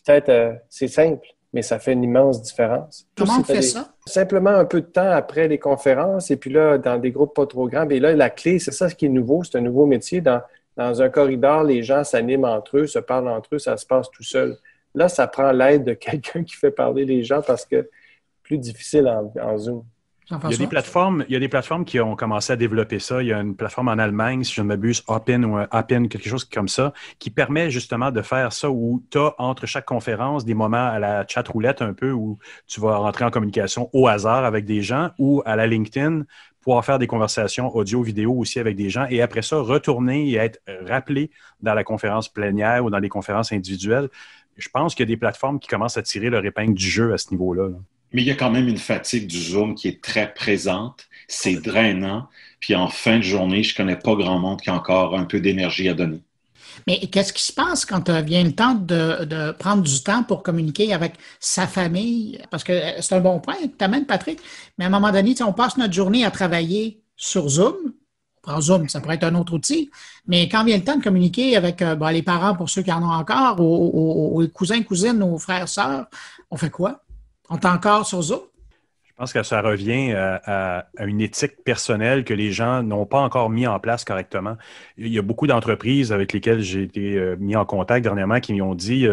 Peut-être, c'est simple, mais ça fait une immense différence. Comment on fait ça? Simplement un peu de temps après les conférences et puis là, dans des groupes pas trop grands. Et là, la clé, c'est ça ce qui est nouveau, c'est un nouveau métier. Dans un corridor, les gens s'animent entre eux, se parlent entre eux, ça se passe tout seul. Là, ça prend l'aide de quelqu'un qui fait parler les gens parce que c'est plus difficile en Zoom. Il y a des plateformes qui ont commencé à développer ça. Il y a une plateforme en Allemagne, si je ne m'abuse, Hopin ou Hopin, quelque chose comme ça, qui permet justement de faire ça où tu as entre chaque conférence des moments à la chat roulette un peu où tu vas rentrer en communication au hasard avec des gens ou à la LinkedIn, pouvoir faire des conversations audio, vidéo aussi avec des gens et après ça, retourner et être rappelé dans la conférence plénière ou dans les conférences individuelles. je pense qu'il y a des plateformes qui commencent à tirer leur épingle du jeu à ce niveau-là. Là. Mais il y a quand même une fatigue du Zoom qui est très présente. C'est drainant. Puis en fin de journée, je connais pas grand monde qui a encore un peu d'énergie à donner. Mais qu'est-ce qui se passe quand vient le temps de prendre du temps pour communiquer avec sa famille? Parce que c'est un bon point que tu amènes, Patrick. Mais à un moment donné, on passe notre journée à travailler sur Zoom. On prend Zoom, ça pourrait être un autre outil. Mais quand vient le temps de communiquer avec les parents, pour ceux qui en ont encore, ou les cousins, cousines, ou frères, sœurs, on fait quoi? On est encore sur Zoom? Je pense que ça revient à une éthique personnelle que les gens n'ont pas encore mis en place correctement. Il y a beaucoup d'entreprises avec lesquelles j'ai été mis en contact dernièrement qui m'ont dit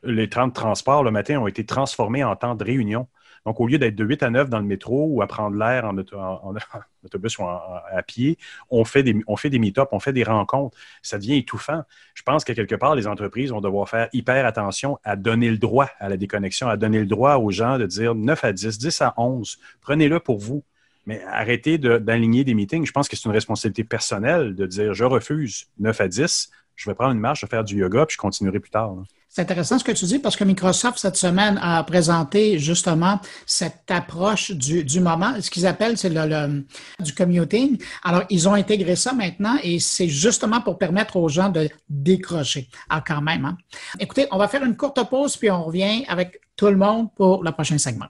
les temps de transport le matin ont été transformés en temps de réunion. Donc, au lieu d'être de 8 à 9 dans le métro ou à prendre l'air en autobus ou à pied, on fait des meet-ups, on fait des rencontres. Ça devient étouffant. Je pense qu'à quelque part, les entreprises vont devoir faire hyper attention à donner le droit à la déconnexion, à donner le droit aux gens de dire 9 à 10, 10 à 11. Prenez-le pour vous. Mais arrêtez d'aligner des meetings. Je pense que c'est une responsabilité personnelle de dire je refuse 9 à 10, je vais prendre une marche, je vais faire du yoga, puis je continuerai plus tard. Là. C'est intéressant ce que tu dis parce que Microsoft, cette semaine, a présenté justement cette approche du moment. Ce qu'ils appellent, c'est du commuting. Alors, ils ont intégré ça maintenant et c'est justement pour permettre aux gens de décrocher. Alors, quand même. Hein? Écoutez, on va faire une courte pause puis on revient avec tout le monde pour le prochain segment.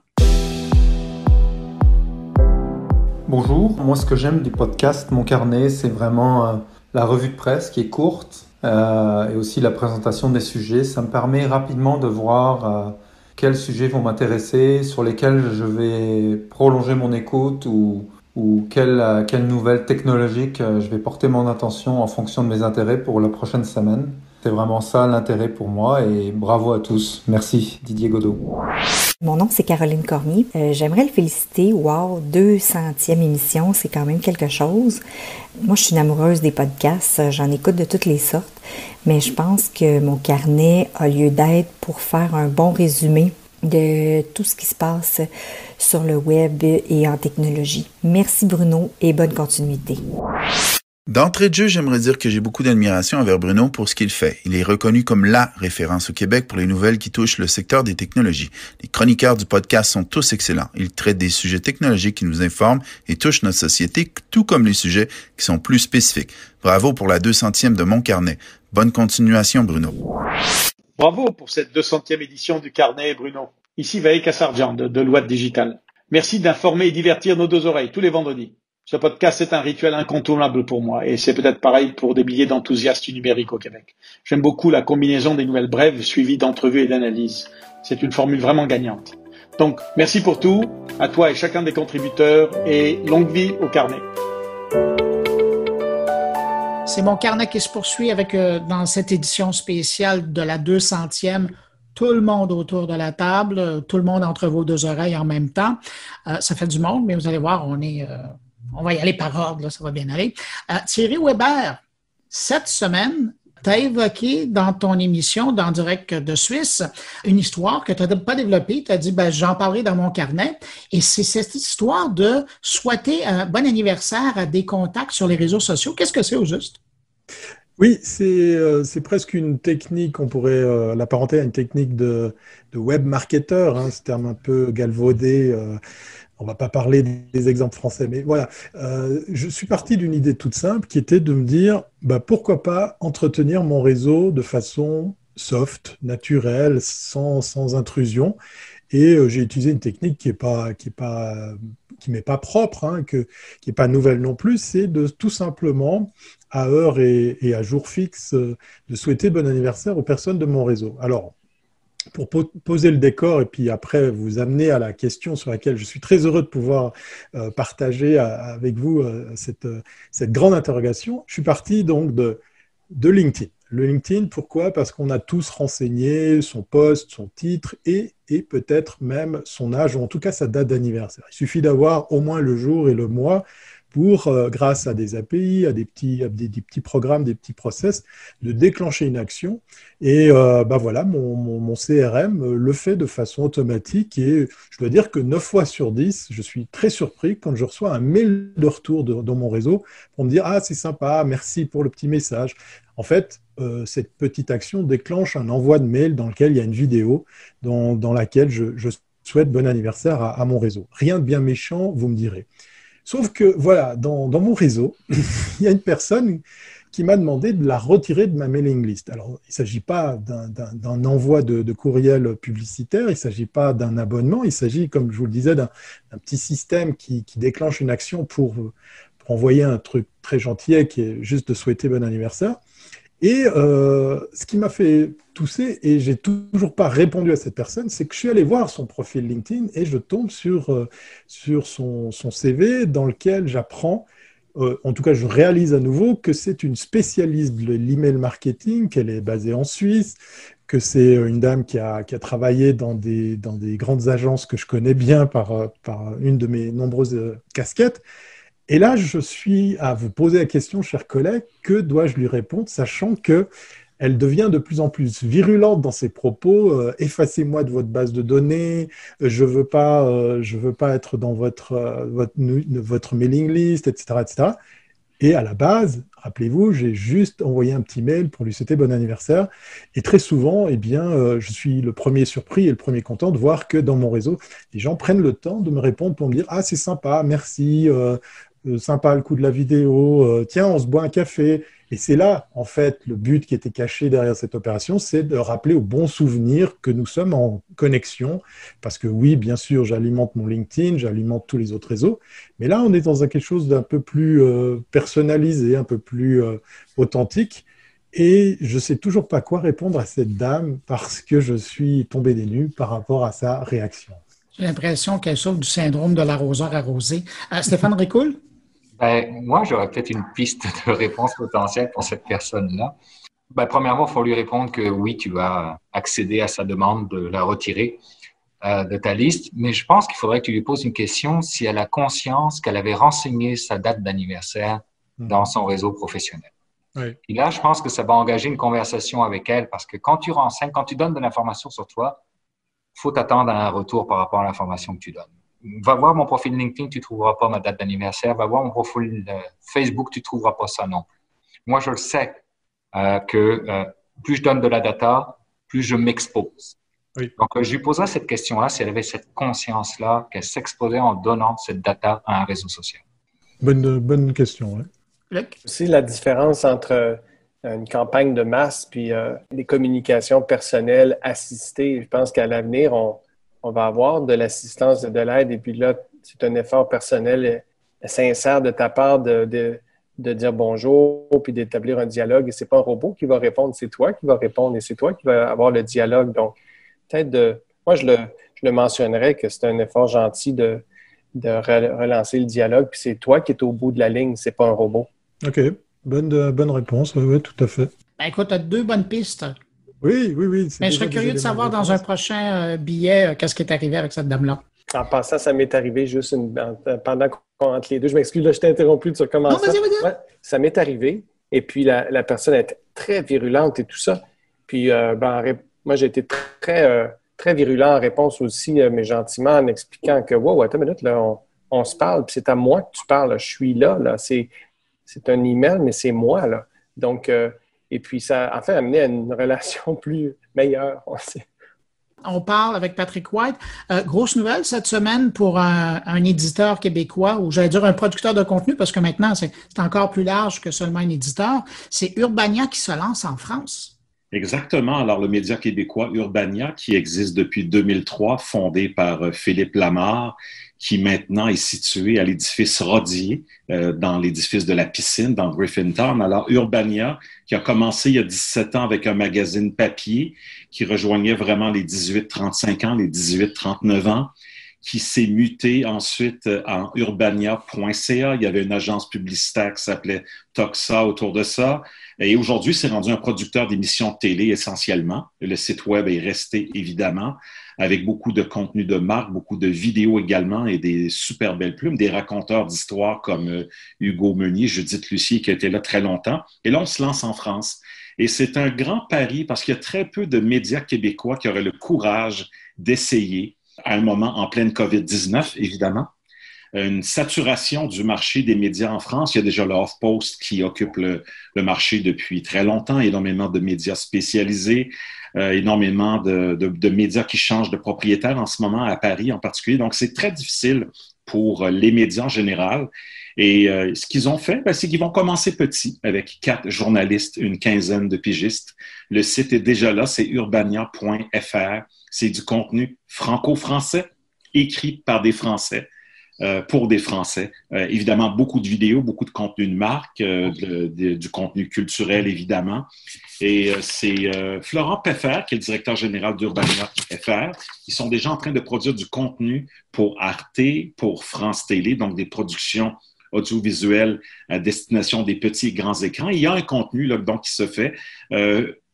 Bonjour, moi ce que j'aime du podcast Mon Carnet, c'est vraiment la revue de presse qui est courte. Et aussi la présentation des sujets. Ça me permet rapidement de voir quels sujets vont m'intéresser, sur lesquels je vais prolonger mon écoute ou quelles nouvelles technologiques je vais porter mon attention en fonction de mes intérêts pour la prochaine semaine. C'est vraiment ça l'intérêt pour moi et bravo à tous. Merci Didier Godot. Mon nom, c'est Caroline Cormier. J'aimerais le féliciter. Wow, 200e émission, c'est quand même quelque chose. Moi, je suis une amoureuse des podcasts. J'en écoute de toutes les sortes. Mais je pense que mon carnet a lieu d'être pour faire un bon résumé de tout ce qui se passe sur le web et en technologie. Merci Bruno et bonne continuité. D'entrée de jeu, j'aimerais dire que j'ai beaucoup d'admiration envers Bruno pour ce qu'il fait. Il est reconnu comme la référence au Québec pour les nouvelles qui touchent le secteur des technologies. Les chroniqueurs du podcast sont tous excellents. Ils traitent des sujets technologiques qui nous informent et touchent notre société, tout comme les sujets qui sont plus spécifiques. Bravo pour la 200e de Mon Carnet. Bonne continuation, Bruno. Bravo pour cette 200e édition du Carnet, Bruno. Ici Vaïe Kassarjan de Deloitte Digital. Merci d'informer et divertir nos deux oreilles tous les vendredis. Ce podcast est un rituel incontournable pour moi et c'est peut-être pareil pour des milliers d'enthousiastes du numérique au Québec. J'aime beaucoup la combinaison des nouvelles brèves suivies d'entrevues et d'analyses. C'est une formule vraiment gagnante. Donc, merci pour tout, à toi et chacun des contributeurs et longue vie au carnet. C'est Mon Carnet qui se poursuit avec, dans cette édition spéciale de la 200e, tout le monde autour de la table, tout le monde entre vos deux oreilles en même temps. Ça fait du monde, mais vous allez voir, on va y aller par ordre, là, ça va bien aller. Thierry Weber, cette semaine, tu as évoqué dans ton émission d'En direct de Suisse une histoire que tu n'as pas développée. Tu as dit, j'en parlerai dans mon carnet. Et c'est cette histoire de souhaiter un bon anniversaire à des contacts sur les réseaux sociaux. Qu'est-ce que c'est au juste? Oui, c'est presque une technique, on pourrait l'apparenter à une technique de web marketeur, hein, ce terme un peu galvaudé. On va pas parler des exemples français, mais voilà. Je suis parti d'une idée toute simple qui était de me dire, pourquoi pas entretenir mon réseau de façon soft, naturelle, sans intrusion. Et j'ai utilisé une technique qui m'est pas propre, hein, qui est pas nouvelle non plus, c'est de tout simplement, à heure et à jour fixe, de souhaiter bon anniversaire aux personnes de mon réseau. Alors, pour poser le décor et puis après vous amener à la question sur laquelle je suis très heureux de pouvoir partager avec vous cette grande interrogation, je suis parti donc de LinkedIn. Le LinkedIn, pourquoi? Parce qu'on a tous renseigné son poste, son titre et peut-être même son âge, ou en tout cas sa date d'anniversaire. Il suffit d'avoir au moins le jour et le mois pour, grâce à des API, à des petits programmes, des petits process, de déclencher une action. Et voilà, mon CRM le fait de façon automatique. Et je dois dire que 9 fois sur 10, je suis très surpris quand je reçois un mail de retour dans mon réseau pour me dire « Ah, c'est sympa, merci pour le petit message ». En fait, cette petite action déclenche un envoi de mail dans lequel il y a une vidéo dans laquelle je souhaite bon anniversaire à mon réseau. Rien de bien méchant, vous me direz. Sauf que, voilà, dans mon réseau, il y a une personne qui m'a demandé de la retirer de ma mailing list. Alors, il ne s'agit pas d'un envoi de courriel publicitaire, il ne s'agit pas d'un abonnement, il s'agit, comme je vous le disais, d'un petit système qui déclenche une action pour envoyer un truc très gentil qui est juste de souhaiter bon anniversaire. Et ce qui m'a fait tousser, et j'ai toujours pas répondu à cette personne, c'est que je suis allé voir son profil LinkedIn et je tombe sur son CV dans lequel j'apprends, en tout cas je réalise à nouveau que c'est une spécialiste de l'email marketing, qu'elle est basée en Suisse, que c'est une dame qui a travaillé dans des grandes agences que je connais bien par une de mes nombreuses casquettes. Et là, je suis à vous poser la question, chers collègues, que dois-je lui répondre, sachant qu'elle devient de plus en plus virulente dans ses propos. Effacez-moi de votre base de données, je veux pas être dans votre mailing list, etc., etc. Et à la base, rappelez-vous, j'ai juste envoyé un petit mail pour lui souhaiter bon anniversaire. Et très souvent, je suis le premier surpris et le premier content de voir que dans mon réseau, les gens prennent le temps de me répondre pour me dire « Ah, c'est sympa, merci ». Sympa le coup de la vidéo, tiens, on se boit un café. Et c'est là, en fait, le but qui était caché derrière cette opération, c'est de rappeler au bon souvenir que nous sommes en connexion. Parce que oui, bien sûr, j'alimente mon LinkedIn, j'alimente tous les autres réseaux. Mais là, on est dans quelque chose d'un peu plus personnalisé, un peu plus authentique. Et je ne sais toujours pas quoi répondre à cette dame parce que je suis tombé des nues par rapport à sa réaction. J'ai l'impression qu'elle souffre du syndrome de l'arroseur arrosé. Stéphane Ricoul? Moi, j'aurais peut-être une piste de réponse potentielle pour cette personne-là. Premièrement, il faut lui répondre que oui, tu vas accéder à sa demande de la retirer de ta liste, mais je pense qu'il faudrait que tu lui poses une question si elle a conscience qu'elle avait renseigné sa date d'anniversaire dans son réseau professionnel. Oui. Et là, je pense que ça va engager une conversation avec elle parce que quand tu renseignes, quand tu donnes de l'information sur toi, il faut t'attendre à un retour par rapport à l'information que tu donnes. Va voir mon profil LinkedIn, tu ne trouveras pas ma date d'anniversaire. Va voir mon profil Facebook, tu ne trouveras pas ça non plus. Moi, je le sais que plus je donne de la data, plus je m'expose. Oui. Donc, je lui poserai cette question-là si elle avait cette conscience-là qu'elle s'exposait en donnant cette data à un réseau social. Bonne question. Ouais. C'est la différence entre une campagne de masse puis des communications personnelles assistées. Je pense qu'à l'avenir, on va avoir de l'assistance et de l'aide. Et puis là, c'est un effort personnel sincère de ta part de dire bonjour puis d'établir un dialogue. Et c'est pas un robot qui va répondre, c'est toi qui vas répondre et c'est toi qui vas avoir le dialogue. Donc, peut-être moi, je le mentionnerais que c'est un effort gentil de relancer le dialogue. Puis c'est toi qui es au bout de la ligne, c'est pas un robot. OK. Bonne réponse. Oui, tout à fait. Écoute, tu as 2 bonnes pistes. Oui. Mais je serais curieux de savoir dans un prochain billet qu'est-ce qui est arrivé avec cette dame-là. En passant, ça m'est arrivé juste pendant qu'on entre les deux. Je m'excuse, là, je t'ai interrompu, tu recommences. Non, vas-y. Ouais, ça m'est arrivé. Et puis, la personne était très virulente et tout ça. Puis, moi, j'ai été très virulent en réponse aussi, mais gentiment, en expliquant que, wow, attends une minute, là, on se parle, puis c'est à moi que tu parles. Là. Je suis là. C'est un email, mais c'est moi, là. Donc, et puis, ça a fait amener à une relation plus meilleure. On parle avec Patrick White. Grosse nouvelle cette semaine pour un éditeur québécois, ou j'allais dire un producteur de contenu, parce que maintenant, c'est encore plus large que seulement un éditeur. C'est Urbania qui se lance en France. Exactement. Alors, le média québécois Urbania, qui existe depuis 2003, fondé par Philippe Lamarre, qui maintenant est situé à l'édifice Rodier, dans l'édifice de la piscine, dans Griffintown. Alors, Urbania, qui a commencé il y a 17 ans avec un magazine papier, qui rejoignait vraiment les 18-35 ans, les 18-39 ans, qui s'est muté ensuite en urbania.ca. Il y avait une agence publicitaire qui s'appelait Toxa autour de ça. Et aujourd'hui, c'est rendu un producteur d'émissions de télé essentiellement. Le site web est resté évidemment, avec beaucoup de contenu de marque, beaucoup de vidéos également et des super belles plumes, des raconteurs d'histoires comme Hugo Meunier, Judith Lucier qui a été là très longtemps. Et là, on se lance en France. Et c'est un grand pari parce qu'il y a très peu de médias québécois qui auraient le courage d'essayer, à un moment en pleine COVID-19, évidemment, une saturation du marché des médias en France. Il y a déjà le HuffPost qui occupe le marché depuis très longtemps, énormément de médias spécialisés, énormément de médias qui changent de propriétaire en ce moment à Paris en particulier. Donc, c'est très difficile pour les médias en général. Et ce qu'ils ont fait, c'est qu'ils vont commencer petit avec 4 journalistes, une quinzaine de pigistes. Le site est déjà là, c'est urbania.fr. C'est du contenu franco-français, écrit par des Français, pour des Français. Évidemment, beaucoup de vidéos, beaucoup de contenu de marque, du contenu culturel, évidemment. Et c'est Florent Peffer, qui est le directeur général d'Urbania FR. Ils sont déjà en train de produire du contenu pour Arte, pour France Télé, donc des productions audiovisuelles à destination des petits et grands écrans. Il y a un contenu là, donc, qui se fait.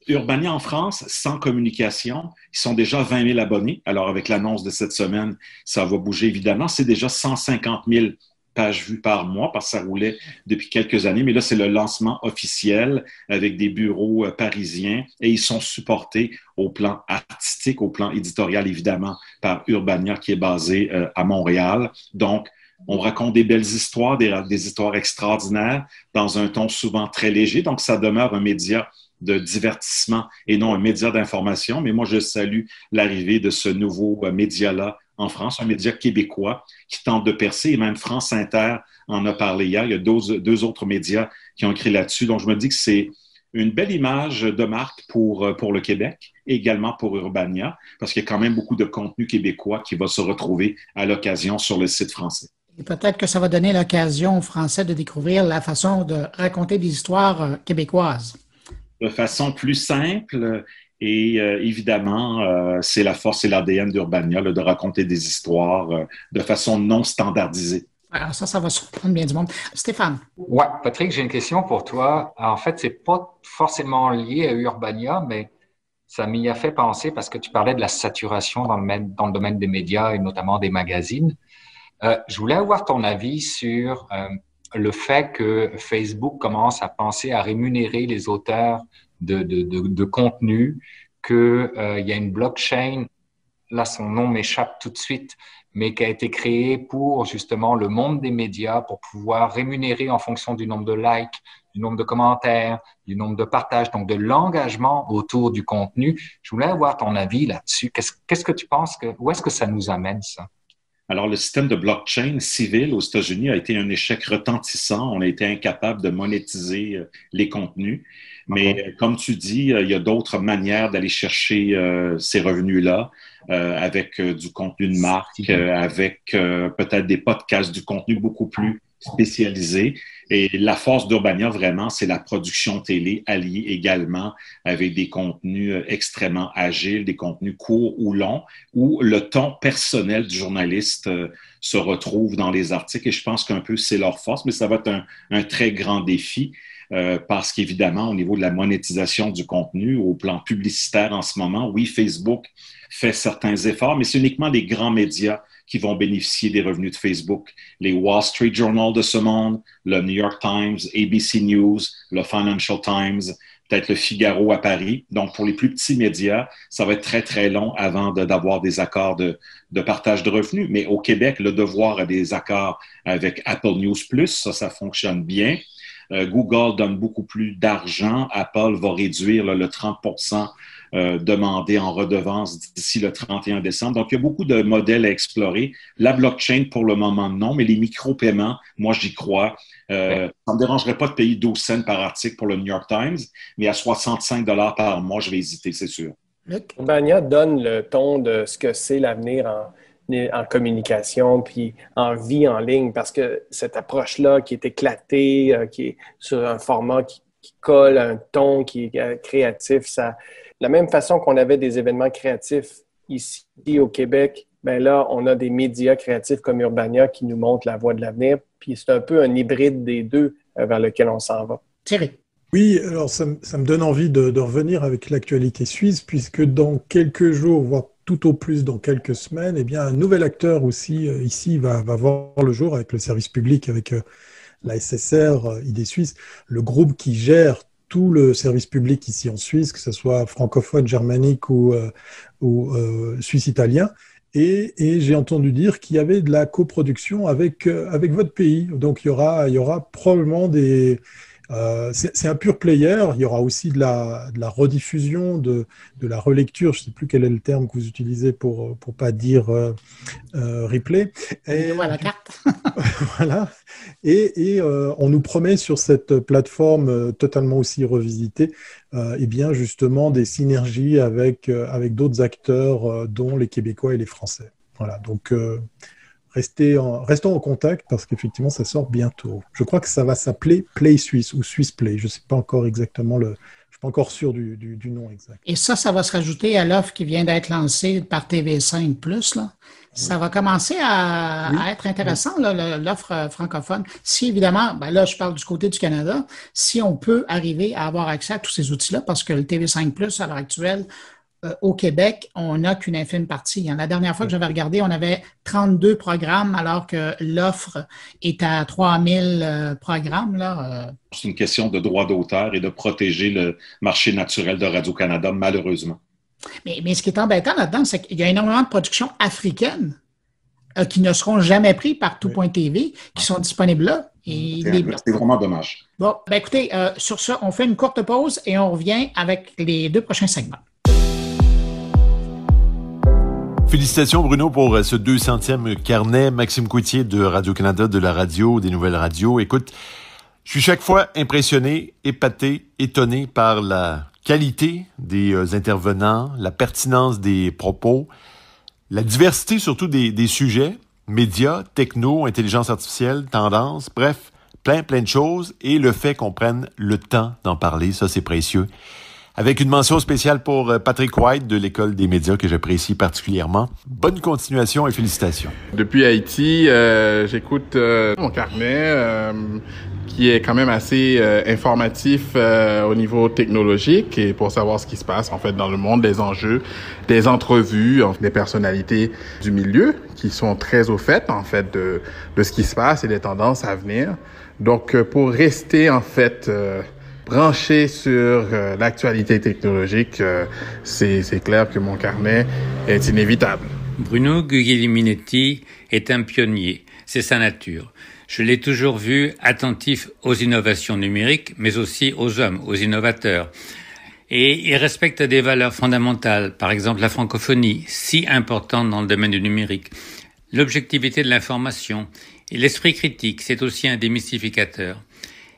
Urbania en France, sans communication, ils sont déjà 20 000 abonnés. Alors, avec l'annonce de cette semaine, ça va bouger évidemment. C'est déjà 150 000 pages vues par mois, parce que ça roulait depuis quelques années. Mais là, c'est le lancement officiel avec des bureaux parisiens et ils sont supportés au plan artistique, au plan éditorial, évidemment, par Urbania qui est basé à Montréal. Donc, on raconte des belles histoires, des histoires extraordinaires dans un ton souvent très léger. Donc, ça demeure un média de divertissement et non un média d'information. Mais moi, je salue l'arrivée de ce nouveau média-là en France, un média québécois qui tente de percer. Et même France Inter en a parlé hier. Il y a deux autres médias qui ont écrit là-dessus. Donc, je me dis que c'est une belle image de marque pour le Québec et également pour Urbania, parce qu'il y a quand même beaucoup de contenu québécois qui va se retrouver à l'occasion sur le site français. Et peut-être que ça va donner l'occasion aux Français de découvrir la façon de raconter des histoires québécoises. De façon plus simple et évidemment, c'est la force et l'ADN d'Urbania de raconter des histoires de façon non standardisée. Alors ça va surprendre bien du monde. Stéphane. Ouais, Patrick, j'ai une question pour toi. En fait, c'est pas forcément lié à Urbania, mais ça m'y a fait penser parce que tu parlais de la saturation dans le domaine des médias et notamment des magazines. Je voulais avoir ton avis sur le fait que Facebook commence à penser à rémunérer les auteurs de contenu, qu'il y a une blockchain, là son nom m'échappe tout de suite, mais qui a été créée pour justement le monde des médias, pour pouvoir rémunérer en fonction du nombre de likes, du nombre de commentaires, du nombre de partages, donc de l'engagement autour du contenu. Je voulais avoir ton avis là-dessus. Qu'est-ce que tu penses où est-ce que ça nous amène, ça? Alors, le système de blockchain civil aux États-Unis a été un échec retentissant. On a été incapable de monétiser les contenus. Mais comme tu dis, il y a d'autres manières d'aller chercher ces revenus-là avec du contenu de marque, avec peut-être des podcasts, du contenu beaucoup plus spécialisé. Et la force d'Urbania, vraiment, c'est la production télé alliée également avec des contenus extrêmement agiles, des contenus courts ou longs, où le ton personnel du journaliste se retrouve dans les articles. Et je pense qu'un peu, c'est leur force, mais ça va être un très grand défi. Parce qu'évidemment, au niveau de la monétisation du contenu, au plan publicitaire en ce moment, oui, Facebook fait certains efforts, mais c'est uniquement les grands médias qui vont bénéficier des revenus de Facebook. Les Wall Street Journal de ce monde, le New York Times, ABC News, le Financial Times, peut-être le Figaro à Paris. Donc, pour les plus petits médias, ça va être très, très long avant d'avoir des accords de partage de revenus. Mais au Québec, le Devoir a des accords avec Apple News+, ça fonctionne bien. Google donne beaucoup plus d'argent. Apple va réduire le 30% demandé en redevance d'ici le 31 décembre. Donc, il y a beaucoup de modèles à explorer. La blockchain, pour le moment, non, mais les micro-paiements, moi, j'y crois. Ça ne me dérangerait pas de payer 12 cents par article pour le New York Times, mais à 65 $ par mois, je vais hésiter, c'est sûr. Urbania donne le ton de ce que c'est l'avenir en communication, puis en vie en ligne, parce que cette approche-là qui est éclatée, qui est sur un format qui colle un ton, qui est créatif, ça, de la même façon qu'on avait des événements créatifs ici au Québec, ben là, on a des médias créatifs comme Urbania qui nous montrent la voie de l'avenir, puis c'est un peu un hybride des deux vers lequel on s'en va. Thierry. Oui, alors ça me donne envie de revenir avec l'actualité suisse, puisque dans quelques jours, voire tout au plus dans quelques semaines, eh bien, un nouvel acteur aussi ici va voir le jour avec le service public, avec la SSR, Idées Suisse, le groupe qui gère tout le service public ici en Suisse, que ce soit francophone, germanique ou suisse-italien. Et j'ai entendu dire qu'il y avait de la coproduction avec votre pays. Donc il y aura probablement des... c'est un pur player. Il y aura aussi de la rediffusion, de la relecture. Je ne sais plus quel est le terme que vous utilisez pour pas dire replay. Et à la carte. Voilà. Et on nous promet sur cette plateforme totalement aussi revisitée, eh bien justement des synergies avec d'autres acteurs, dont les Québécois et les Français. Voilà. Donc restons en contact parce qu'effectivement, ça sort bientôt. Je crois que ça va s'appeler Play Suisse ou Swiss Play. Je ne sais pas encore exactement je ne suis pas encore sûr du nom exact. Et ça va se rajouter à l'offre qui vient d'être lancée par TV5+, là. Ça va commencer à être intéressant, là, l'offre francophone. Si, évidemment, ben là, je parle du côté du Canada, si on peut arriver à avoir accès à tous ces outils-là, parce que le TV5+, à l'heure actuelle, au Québec, on n'a qu'une infime partie. La dernière fois que j'avais regardé, on avait 32 programmes, alors que l'offre est à 3000 programmes. Là. C'est une question de droit d'auteur et de protéger le marché naturel de Radio-Canada, malheureusement. Mais ce qui est embêtant là-dedans, c'est qu'il y a énormément de productions africaines qui ne seront jamais prises par Tout.tv, qui sont disponibles là. C'est vraiment dommage. Bon, ben écoutez, sur ça, on fait une courte pause et on revient avec les 2 prochains segments. Félicitations Bruno pour ce 200e carnet. Maxime Coutier de Radio-Canada, de la radio, des nouvelles radios. Écoute, je suis chaque fois impressionné, épaté, étonné par la qualité des intervenants, la pertinence des propos, la diversité surtout des sujets, médias, techno, intelligence artificielle, tendance, bref, plein de choses, et le fait qu'on prenne le temps d'en parler, ça c'est précieux. Avec une mention spéciale pour Patrick White de l'École des médias que j'apprécie particulièrement. Bonne continuation et félicitations. Depuis Haïti, j'écoute mon carnet qui est quand même assez informatif au niveau technologique et pour savoir ce qui se passe en fait dans le monde, des enjeux, des entrevues, des personnalités du milieu qui sont très au fait en fait de ce qui se passe et des tendances à venir. Donc pour rester en fait branché sur l'actualité technologique, c'est clair que mon carnet est inévitable. Bruno Guglielminetti est un pionnier, c'est sa nature. Je l'ai toujours vu attentif aux innovations numériques, mais aussi aux hommes, aux innovateurs. Et il respecte des valeurs fondamentales, par exemple la francophonie, si importante dans le domaine du numérique, l'objectivité de l'information et l'esprit critique, c'est aussi un démystificateur.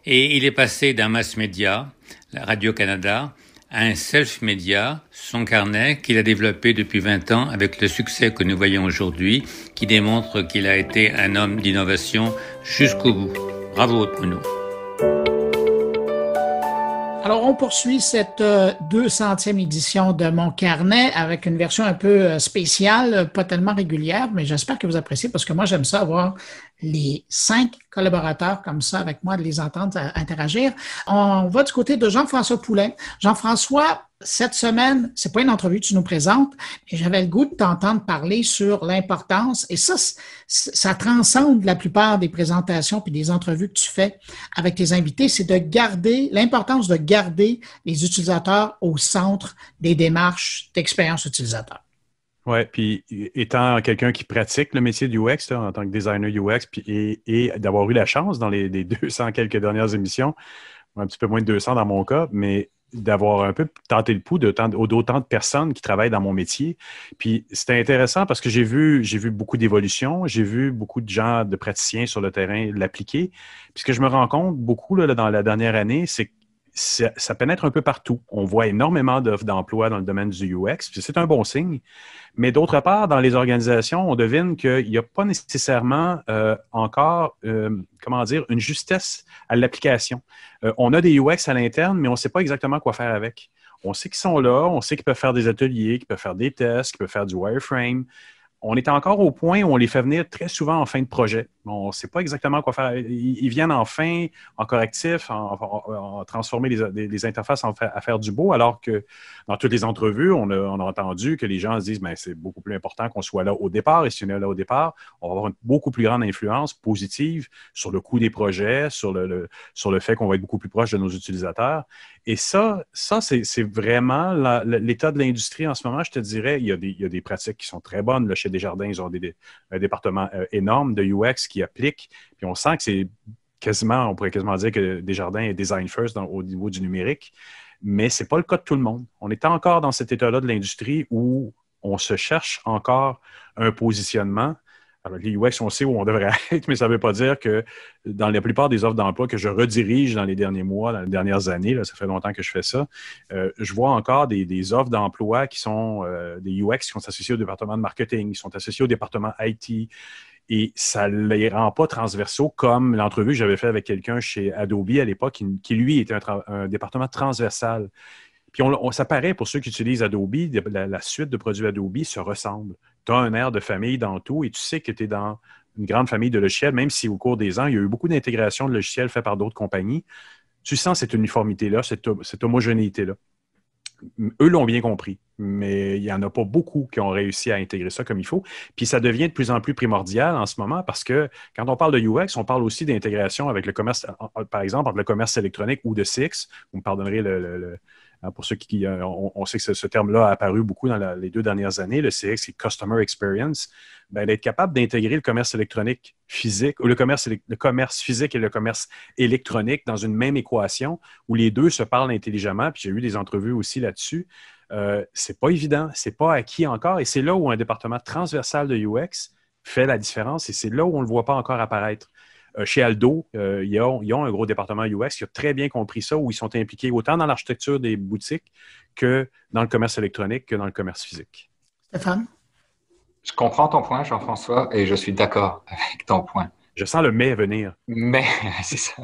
Et il est passé d'un mass-média, la Radio-Canada, à un self-média, son carnet qu'il a développé depuis 20 ans avec le succès que nous voyons aujourd'hui, qui démontre qu'il a été un homme d'innovation jusqu'au bout. Bravo, Bruno. Alors, on poursuit cette 200e édition de Mon Carnet avec une version un peu spéciale, pas tellement régulière, mais j'espère que vous appréciez parce que moi, j'aime ça avoir les 5 collaborateurs comme ça avec moi, de les entendre interagir. On va du côté de Jean-François Poulin. Jean-François, cette semaine, c'est pas une entrevue que tu nous présentes, mais j'avais le goût de t'entendre parler sur l'importance, et ça transcende la plupart des présentations puis des entrevues que tu fais avec tes invités, c'est de garder, l'importance de garder les utilisateurs au centre des démarches d'expérience utilisateur. Oui, puis étant quelqu'un qui pratique le métier du UX là, en tant que designer UX et d'avoir eu la chance dans les 200 quelques dernières émissions, un petit peu moins de 200 dans mon cas, mais d'avoir un peu tenté le pouls d'autant de personnes qui travaillent dans mon métier. Puis c'était intéressant parce que j'ai vu beaucoup d'évolutions, j'ai vu beaucoup de gens, de praticiens sur le terrain l'appliquer. Puis ce que je me rends compte beaucoup là, dans la dernière année, c'est que ça pénètre un peu partout. On voit énormément d'offres d'emploi dans le domaine du UX, puis c'est un bon signe. Mais d'autre part, dans les organisations, on devine qu'il n'y a pas nécessairement encore, une justesse à l'application. On a des UX à l'interne, mais on ne sait pas exactement quoi faire avec. On sait qu'ils sont là, on sait qu'ils peuvent faire des ateliers, qu'ils peuvent faire des tests, qu'ils peuvent faire du wireframe. On est encore au point où on les fait venir très souvent en fin de projet. On ne sait pas exactement quoi faire. Ils viennent en fin, en correctif, en transformer les interfaces à faire du beau, alors que dans toutes les entrevues, on a entendu que les gens se disent « c'est beaucoup plus important qu'on soit là au départ, et si on est là au départ, on va avoir une beaucoup plus grande influence positive sur le coût des projets, sur le fait qu'on va être beaucoup plus proche de nos utilisateurs. » Et ça c'est vraiment l'état de l'industrie en ce moment. Je te dirais, il y a des pratiques qui sont très bonnes. Là, chez Desjardins, ils ont un département énorme de UX qui applique. Puis on sent que c'est on pourrait quasiment dire que Desjardins est design first au niveau du numérique. Mais ce n'est pas le cas de tout le monde. On est encore dans cet état-là de l'industrie où on se cherche encore un positionnement. Alors, les UX, on sait où on devrait être, mais ça ne veut pas dire que dans la plupart des offres d'emploi que je redirige dans les derniers mois, dans les dernières années, là, ça fait longtemps que je fais ça, je vois encore des offres d'emploi qui sont des UX qui sont associés au département de marketing, qui sont associés au département IT, et ça ne les rend pas transversaux comme l'entrevue que j'avais faite avec quelqu'un chez Adobe à l'époque, qui lui, était un département transversal. Puis ça paraît, pour ceux qui utilisent Adobe, la suite de produits Adobe se ressemble. Tu as un air de famille dans tout et tu sais que tu es dans une grande famille de logiciels, même si au cours des ans, il y a eu beaucoup d'intégration de logiciels faits par d'autres compagnies. Tu sens cette uniformité-là, cette homogénéité-là. Eux l'ont bien compris, mais il n'y en a pas beaucoup qui ont réussi à intégrer ça comme il faut. Puis ça devient de plus en plus primordial en ce moment parce que quand on parle de UX, on parle aussi d'intégration avec le commerce, par exemple, entre le commerce électronique ou de CX. Vous me pardonnerez pour ceux on sait que ce terme-là a apparu beaucoup dans les 2 dernières années. Le CX, c'est Customer Experience. D'être capable d'intégrer le commerce électronique physique, ou le commerce physique et le commerce électronique dans une même équation où les deux se parlent intelligemment. Puis j'ai eu des entrevues aussi là-dessus. C'est pas évident, c'est pas acquis encore. Et c'est là où un département transversal de UX fait la différence et c'est là où on ne le voit pas encore apparaître. Chez Aldo, ils ont un gros département UX qui a très bien compris ça, où ils sont impliqués autant dans l'architecture des boutiques que dans le commerce électronique que dans le commerce physique. Stéphane? Je comprends ton point, Jean-François, et je suis d'accord avec ton point. Je sens le mais venir. Mais, c'est ça.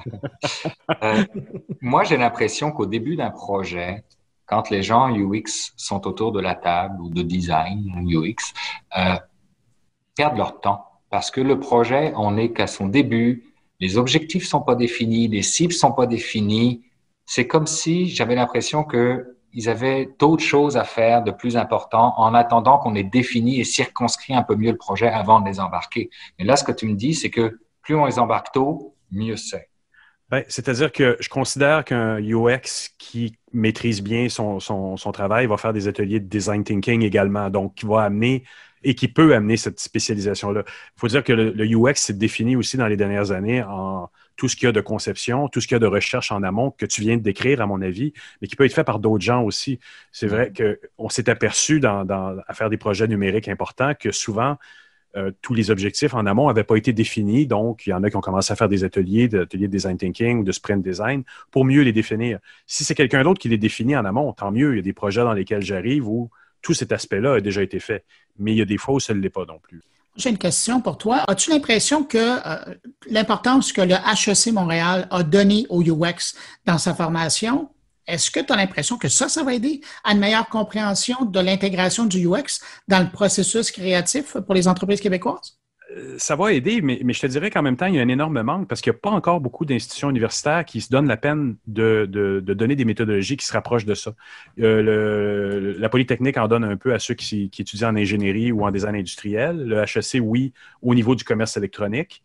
Moi, j'ai l'impression qu'au début d'un projet, quand les gens UX sont autour de la table ou de design UX, perdent leur temps. Parce que le projet, on n'est qu'à son début, les objectifs ne sont pas définis, les cibles ne sont pas définies. C'est comme si j'avais l'impression qu'ils avaient d'autres choses à faire de plus important en attendant qu'on ait défini et circonscrit un peu mieux le projet avant de les embarquer. Mais là, ce que tu me dis, c'est que plus on les embarque tôt, mieux c'est. Ben, c'est-à-dire que je considère qu'un UX qui maîtrise bien son travail va faire des ateliers de design thinking également, donc qui va amener et qui peut amener cette spécialisation-là. Il faut dire que le UX s'est défini aussi dans les dernières années en tout ce qu'il y a de conception, tout ce qu'il y a de recherche en amont que tu viens de décrire, à mon avis, mais qui peut être fait par d'autres gens aussi. C'est vrai qu'on s'est aperçu à faire des projets numériques importants que souvent, tous les objectifs en amont n'avaient pas été définis. Donc, il y en a qui ont commencé à faire des ateliers de design thinking ou de sprint design pour mieux les définir. Si c'est quelqu'un d'autre qui les définit en amont, tant mieux. Il y a des projets dans lesquels j'arrive où tout cet aspect-là a déjà été fait. Mais il y a des fois où ça ne l'est pas non plus. J'ai une question pour toi. As-tu l'impression que l'importance que le HEC Montréal a donnée au UX dans sa formation, est-ce que tu as l'impression que ça va aider à une meilleure compréhension de l'intégration du UX dans le processus créatif pour les entreprises québécoises? Ça va aider, mais je te dirais qu'en même temps, il y a un énorme manque parce qu'il n'y a pas encore beaucoup d'institutions universitaires qui se donnent la peine de donner des méthodologies qui se rapprochent de ça. La Polytechnique en donne un peu à ceux qui étudient en ingénierie ou en design industriel. Le HEC, oui, au niveau du commerce électronique.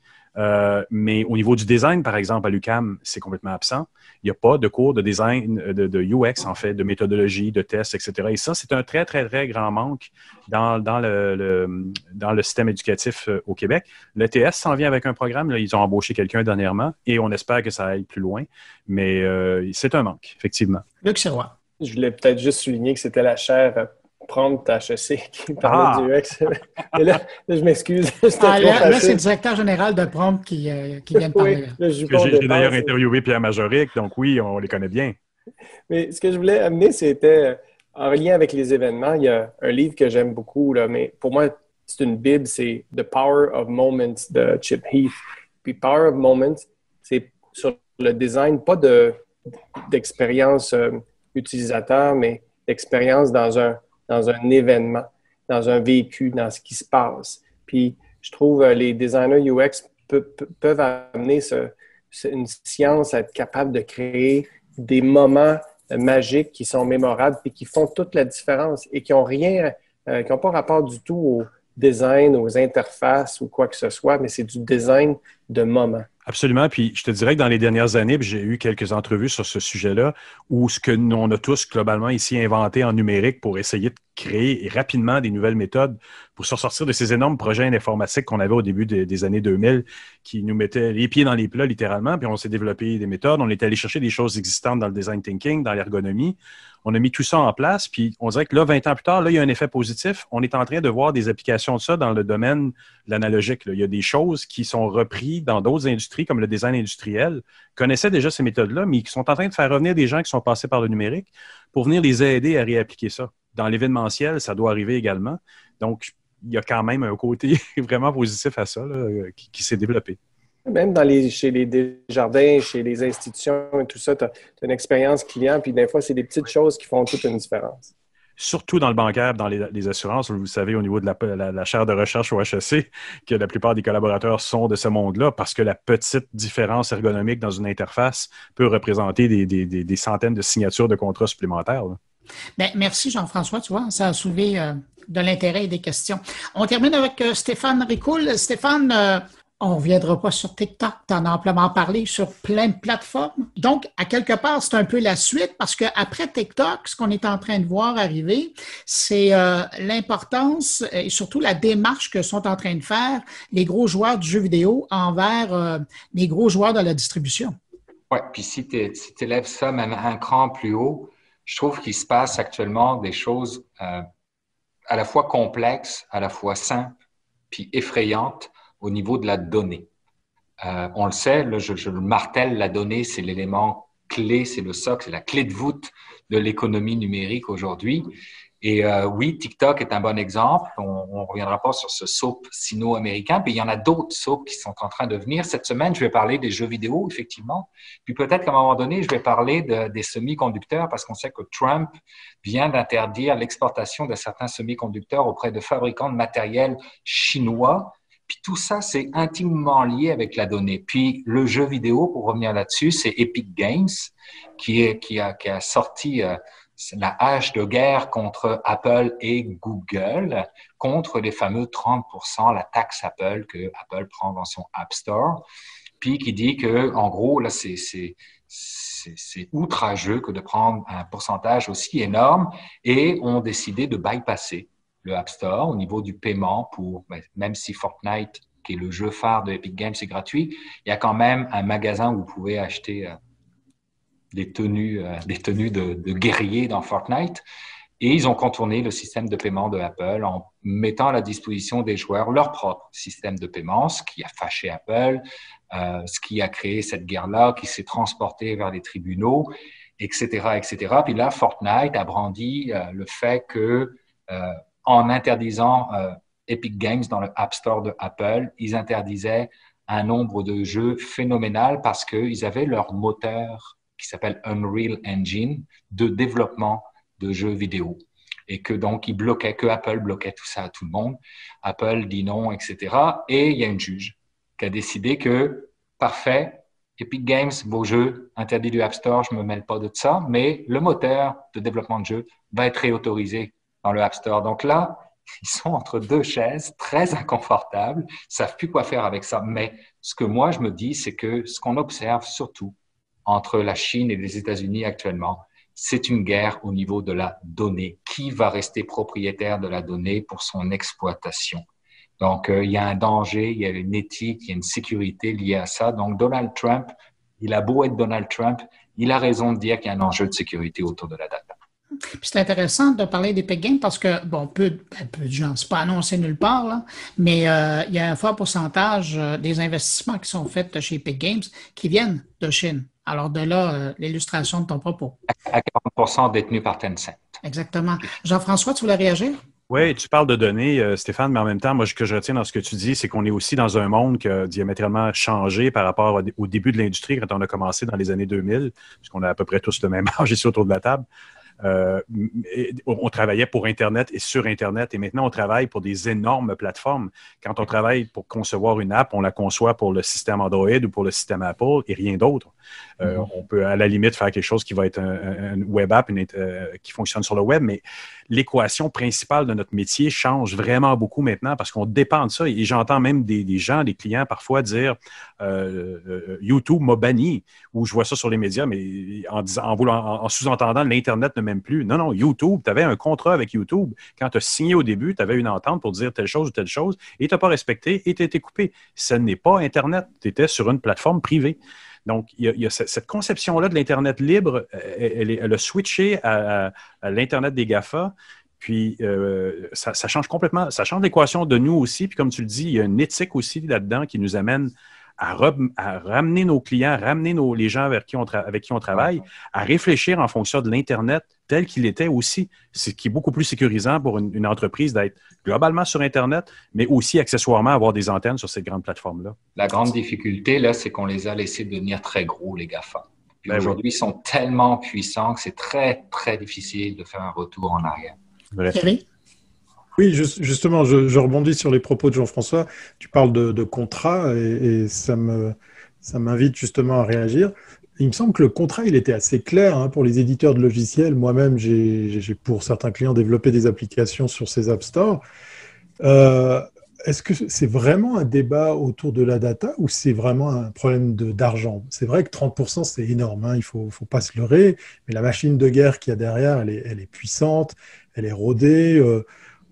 Mais au niveau du design, par exemple, à l'UQAM, c'est complètement absent. Il n'y a pas de cours de design, de UX, en fait, de méthodologie, de tests, etc. Et ça, c'est un très, très, très grand manque dans le système éducatif au Québec. L'ETS s'en vient avec un programme. Là, ils ont embauché quelqu'un dernièrement et on espère que ça aille plus loin. Mais c'est un manque, effectivement. Luc Sirois. Je voulais peut-être juste souligner que c'était la chaire Prompt HEC qui parlait du UX. Et là, je m'excuse. Là, c'est le directeur général de Prompt qui vient de parler. Oui, j'ai d'ailleurs interviewé Pierre Majoric, donc oui, on les connaît bien. Mais ce que je voulais amener, c'était en lien avec les événements. Il y a un livre que j'aime beaucoup, là, mais pour moi, c'est une bible, c'est The Power of Moments de Chip Heath. Puis Power of Moments, c'est sur le design, pas d'expérience utilisateur, mais d'expérience dans un événement, dans un vécu, dans ce qui se passe. Puis, je trouve les designers UX peuvent amener une science à être capable de créer des moments magiques qui sont mémorables et qui font toute la différence et qui n'ont pas rapport du tout au design, aux interfaces ou quoi que ce soit, mais c'est du design de moment. Absolument. Puis je te dirais que dans les dernières années, j'ai eu quelques entrevues sur ce sujet-là où ce que on a tous globalement ici inventé en numérique pour essayer de créer rapidement des nouvelles méthodes pour se sortir de ces énormes projets informatiques qu'on avait au début des années 2000 qui nous mettaient les pieds dans les plats littéralement. Puis on s'est développé des méthodes. On est allé chercher des choses existantes dans le design thinking, dans l'ergonomie. On a mis tout ça en place. Puis on dirait que là, 20 ans plus tard, là, il y a un effet positif. On est en train de voir des applications de ça dans le domaine de l'analogique. Il y a des choses qui sont reprises dans d'autres industries, comme le design industriel, connaissaient déjà ces méthodes-là, mais qui sont en train de faire revenir des gens qui sont passés par le numérique pour venir les aider à réappliquer ça. Dans l'événementiel, ça doit arriver également. Donc, il y a quand même un côté vraiment positif à ça là, qui s'est développé. Même chez les Desjardins, chez les institutions et tout ça, tu as une expérience client, puis des fois, c'est des petites choses qui font toute une différence. Surtout dans le bancaire, dans les assurances, vous savez, au niveau de la chaire de recherche au HEC, que la plupart des collaborateurs sont de ce monde-là, parce que la petite différence ergonomique dans une interface peut représenter des centaines de signatures de contrats supplémentaires. Bien, merci Jean-François, tu vois, ça a soulevé de l'intérêt et des questions. On termine avec Stéphane Ricoul. Stéphane, on ne reviendra pas sur TikTok, tu en as amplement parlé sur plein de plateformes. Donc, à quelque part, c'est un peu la suite parce qu'après TikTok, ce qu'on est en train de voir arriver, c'est l'importance et surtout la démarche que sont en train de faire les gros joueurs du jeu vidéo envers les gros joueurs de la distribution. Oui, puis si tu élèves ça même un cran plus haut, je trouve qu'il se passe actuellement des choses à la fois complexes, à la fois simples, puis effrayantes au niveau de la donnée. On le sait, là, je le martèle, la donnée, c'est l'élément clé, c'est le socle, c'est la clé de voûte de l'économie numérique aujourd'hui. Et oui, TikTok est un bon exemple. On reviendra pas sur ce soap sino-américain, puis il y en a d'autres soaps qui sont en train de venir. Cette semaine, je vais parler des jeux vidéo, effectivement. Puis peut-être qu'à un moment donné, je vais parler des semi-conducteurs parce qu'on sait que Trump vient d'interdire l'exportation de certains semi-conducteurs auprès de fabricants de matériel chinois. Puis tout ça, c'est intimement lié avec la donnée. Puis le jeu vidéo, pour revenir là-dessus, c'est Epic Games qui a sorti la hache de guerre contre Apple et Google, contre les fameux 30%, la taxe Apple que Apple prend dans son App Store, puis qui dit que, en gros, là, c'est outrageux que de prendre un pourcentage aussi énorme, et ont décidé de bypasser le App Store au niveau du paiement pour, même si Fortnite, qui est le jeu phare de Epic Games, est gratuit, il y a quand même un magasin où vous pouvez acheter des tenues de guerriers dans Fortnite. Et ils ont contourné le système de paiement de Apple en mettant à la disposition des joueurs leur propre système de paiement, ce qui a fâché Apple, ce qui a créé cette guerre-là qui s'est transportée vers les tribunaux, etc., etc. Puis là, Fortnite a brandi le fait que en interdisant Epic Games dans le App Store de Apple, ils interdisaient un nombre de jeux phénoménal parce qu'ils avaient leur moteur qui s'appelle Unreal Engine de développement de jeux vidéo. Et que donc, que Apple bloquait tout ça à tout le monde. Apple dit non, etc. Et il y a une juge qui a décidé que, parfait, Epic Games, vos jeux interdits du App Store, je ne me mêle pas de ça, mais le moteur de développement de jeux va être réautorisé dans le App Store. Donc là, ils sont entre deux chaises, très inconfortables, ils ne savent plus quoi faire avec ça. Mais ce que moi, je me dis, c'est que ce qu'on observe surtout entre la Chine et les États-Unis actuellement, c'est une guerre au niveau de la donnée. Qui va rester propriétaire de la donnée pour son exploitation? Donc, il y a un danger, il y a une éthique, il y a une sécurité liée à ça. Donc, Donald Trump, il a beau être Donald Trump, il a raison de dire qu'il y a un enjeu de sécurité autour de la data. Puis c'est intéressant de parler d'Epic Games parce que, bon, peu de gens, c'est pas annoncé nulle part, là, mais il y a un fort pourcentage des investissements qui sont faits chez Epic Games qui viennent de Chine. Alors de là, l'illustration de ton propos. À 40% détenu par Tencent. Exactement. Jean-François, tu voulais réagir? Oui, tu parles de données, Stéphane, mais en même temps, moi, ce que je retiens dans ce que tu dis, c'est qu'on est aussi dans un monde qui a diamétralement changé par rapport au début de l'industrie, quand on a commencé dans les années 2000, puisqu'on a à peu près tous le même âge ici autour de la table. On travaillait pour Internet et sur Internet, et maintenant on travaille pour des énormes plateformes. Quand on travaille pour concevoir une app, on la conçoit pour le système Android ou pour le système Apple et rien d'autre. On peut à la limite faire quelque chose qui va être une web app qui fonctionne sur le web, mais l'équation principale de notre métier change vraiment beaucoup maintenant parce qu'on dépend de ça. Et j'entends même des gens, des clients parfois dire YouTube m'a banni, ou je vois ça sur les médias, mais en sous-entendant l'Internet ne m'aime plus. Non, YouTube, tu avais un contrat avec YouTube. Quand tu as signé au début, tu avais une entente pour dire telle chose ou telle chose et tu n'as pas respecté et tu as été coupé. Ce n'est pas Internet. Tu étais sur une plateforme privée. Donc, il y a cette conception-là de l'Internet libre, elle a switché à l'Internet des GAFA, puis ça change complètement, ça change l'équation de nous aussi, puis comme tu le dis, il y a une éthique aussi là-dedans qui nous amène à ramener nos clients, ramener les gens avec qui on travaille, à réfléchir en fonction de l'Internet tel qu'il était aussi, ce qui est beaucoup plus sécurisant pour une entreprise d'être globalement sur Internet, mais aussi accessoirement avoir des antennes sur ces grandes plateformes-là. La grande difficulté, là, c'est qu'on les a laissés devenir très gros, les GAFA. Puis aujourd'hui, ils sont tellement puissants que c'est très, très difficile de faire un retour en arrière. Thierry? Oui, justement, je rebondis sur les propos de Jean-François. Tu parles de contrat et ça m'invite justement à réagir. Il me semble que le contrat, il était assez clair pour les éditeurs de logiciels. Moi-même, j'ai pour certains clients développé des applications sur ces App Store. Est-ce que c'est vraiment un débat autour de la data ou c'est vraiment un problème d'argent? C'est vrai que 30%, c'est énorme, il faut pas se leurrer, mais la machine de guerre qu'il y a derrière, elle est puissante, elle est rodée.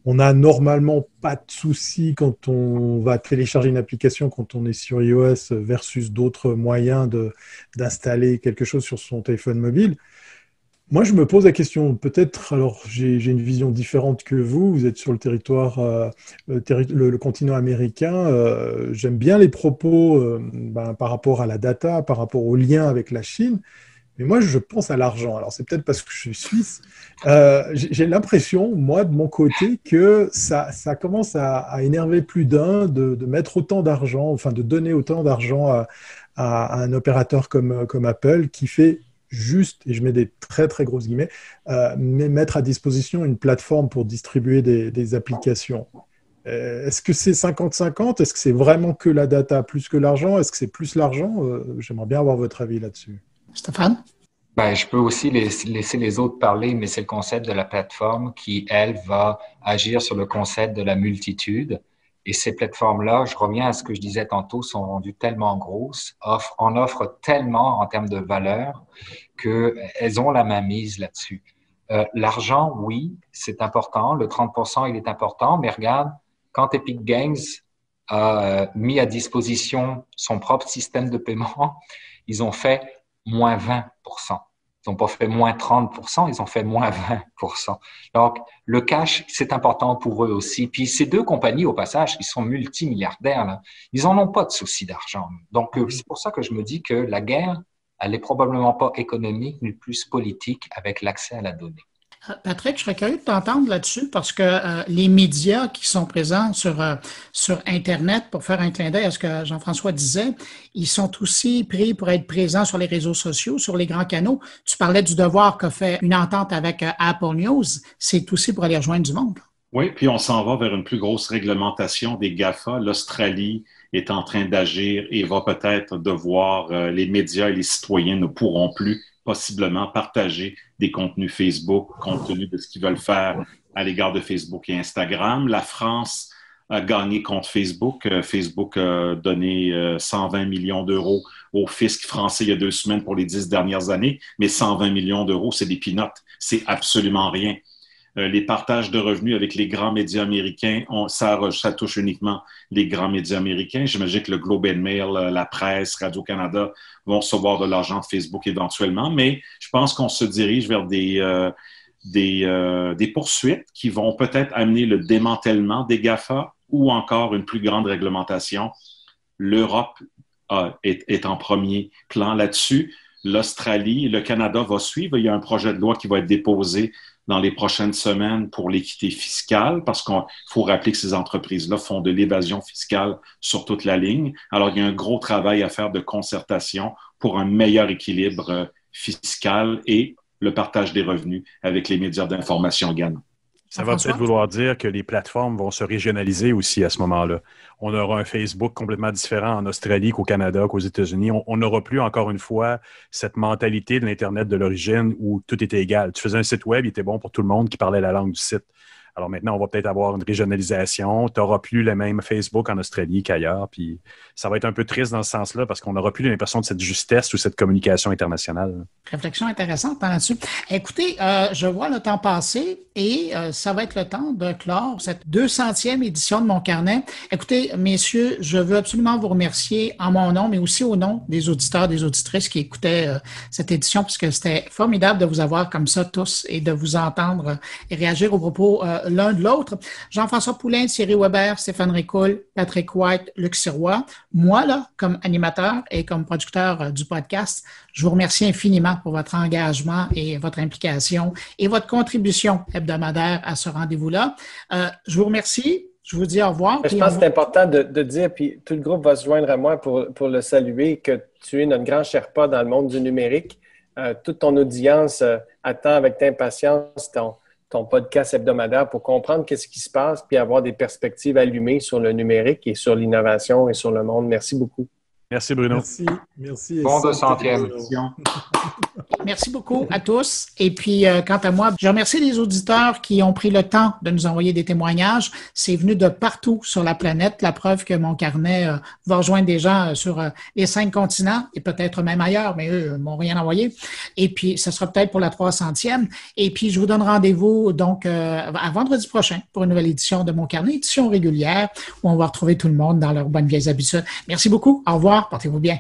On n'a normalement pas de souci quand on va télécharger une application quand on est sur iOS versus d'autres moyens d'installer quelque chose sur son téléphone mobile. Moi, je me pose la question, peut-être, alors j'ai une vision différente que vous êtes sur le territoire, le continent américain, j'aime bien les propos par rapport à la data, par rapport au lien avec la Chine, mais moi, je pense à l'argent. Alors, c'est peut-être parce que je suis suisse. J'ai l'impression, moi, de mon côté, que ça commence à énerver plus d'un de mettre autant d'argent, enfin, de donner autant d'argent à un opérateur comme Apple qui fait juste, et je mets des très, très grosses guillemets, mais mettre à disposition une plateforme pour distribuer des applications. Est-ce que c'est 50-50? Est-ce que c'est vraiment que la data plus que l'argent? Est-ce que c'est plus l'argent? J'aimerais bien avoir votre avis là-dessus. Stéphane? Je peux aussi laisser les autres parler, mais c'est le concept de la plateforme qui, elle, va agir sur le concept de la multitude. Et ces plateformes-là, je reviens à ce que je disais tantôt, sont rendues tellement grosses, en offrent tellement en termes de valeur qu'elles ont la mainmise là-dessus. L'argent, oui, c'est important. Le 30%, il est important, mais regarde, quand Epic Games a mis à disposition son propre système de paiement, ils ont fait moins 20%. Ils n'ont pas fait moins 30%, ils ont fait moins 20%. Donc, le cash, c'est important pour eux aussi. Puis ces deux compagnies, au passage, ils sont multimilliardaires, là. Ils n'en ont pas de souci d'argent. Donc, c'est pour ça que je me dis que la guerre, elle n'est probablement pas économique, mais plus politique avec l'accès à la donnée. Patrick, je serais curieux de t'entendre là-dessus parce que les médias qui sont présents sur Internet, pour faire un clin d'œil à ce que Jean-François disait, ils sont aussi pris pour être présents sur les réseaux sociaux, sur les grands canaux. Tu parlais du devoir qu'a fait une entente avec Apple News. C'est aussi pour aller rejoindre du monde. Oui, puis on s'en va vers une plus grosse réglementation des GAFA. L'Australie est en train d'agir et va peut-être devoir, les médias et les citoyens ne pourront plus possiblement partager des contenus Facebook compte tenu de ce qu'ils veulent faire à l'égard de Facebook et Instagram. La France a gagné contre Facebook. Facebook a donné 120 millions d'euros au fisc français il y a 2 semaines pour les 10 dernières années, mais 120 millions d'euros, c'est des peanuts. C'est absolument rien. Les partages de revenus avec les grands médias américains, ça touche uniquement les grands médias américains. J'imagine que le Globe and Mail, la presse, Radio-Canada vont recevoir de l'argent de Facebook éventuellement, mais je pense qu'on se dirige vers des poursuites qui vont peut-être amener le démantèlement des GAFA ou encore une plus grande réglementation. L'Europe est en premier plan là-dessus. L'Australie, le Canada va suivre. Il y a un projet de loi qui va être déposé dans les prochaines semaines pour l'équité fiscale, parce qu'il faut rappeler que ces entreprises-là font de l'évasion fiscale sur toute la ligne. Alors, il y a un gros travail à faire de concertation pour un meilleur équilibre fiscal et le partage des revenus avec les médias d'information également. Ça va peut-être vouloir dire que les plateformes vont se régionaliser aussi à ce moment-là. On aura un Facebook complètement différent en Australie qu'au Canada, qu'aux États-Unis. On n'aura plus, encore une fois, cette mentalité de l'Internet de l'origine où tout était égal. Tu faisais un site web, il était bon pour tout le monde qui parlait la langue du site. Alors maintenant, on va peut-être avoir une régionalisation. Tu n'auras plus le même Facebook en Australie qu'ailleurs. Puis ça va être un peu triste dans ce sens-là parce qu'on n'aura plus l'impression de cette justesse ou cette communication internationale. Réflexion intéressante là-dessus. Écoutez, je vois le temps passer et ça va être le temps de clore cette 200e édition de Mon Carnet. Écoutez, messieurs, je veux absolument vous remercier en mon nom, mais aussi au nom des auditeurs, des auditrices qui écoutaient cette édition, parce que c'était formidable de vous avoir comme ça tous et de vous entendre et réagir aux propos l'un de l'autre. Jean-François Poulain, Thierry Weber, Stéphane Ricoul, Patrick White, Luc Sirois. Moi, là, comme animateur et comme producteur du podcast, je vous remercie infiniment pour votre engagement et votre implication et votre contribution hebdomadaire à ce rendez-vous-là. Je vous remercie. Je vous dis au revoir. Je pense que c'est important de dire, puis tout le groupe va se joindre à moi pour le saluer, que tu es notre grand Sherpa dans le monde du numérique. Toute ton audience attend avec impatience ton podcast hebdomadaire pour comprendre qu'est-ce qui se passe puis avoir des perspectives allumées sur le numérique et sur l'innovation et sur le monde. Merci beaucoup. Merci, Bruno. Merci. Bon 200e. Merci beaucoup à tous. Et puis, quant à moi, je remercie les auditeurs qui ont pris le temps de nous envoyer des témoignages. C'est venu de partout sur la planète. La preuve que Mon Carnet va rejoindre des gens sur les 5 continents et peut-être même ailleurs, mais eux m'ont rien envoyé. Et puis, ce sera peut-être pour la 300e. Et puis, je vous donne rendez-vous donc à vendredi prochain pour une nouvelle édition de Mon Carnet, édition régulière où on va retrouver tout le monde dans leurs bonnes vieilles habitudes. Merci beaucoup. Au revoir. Portez-vous bien.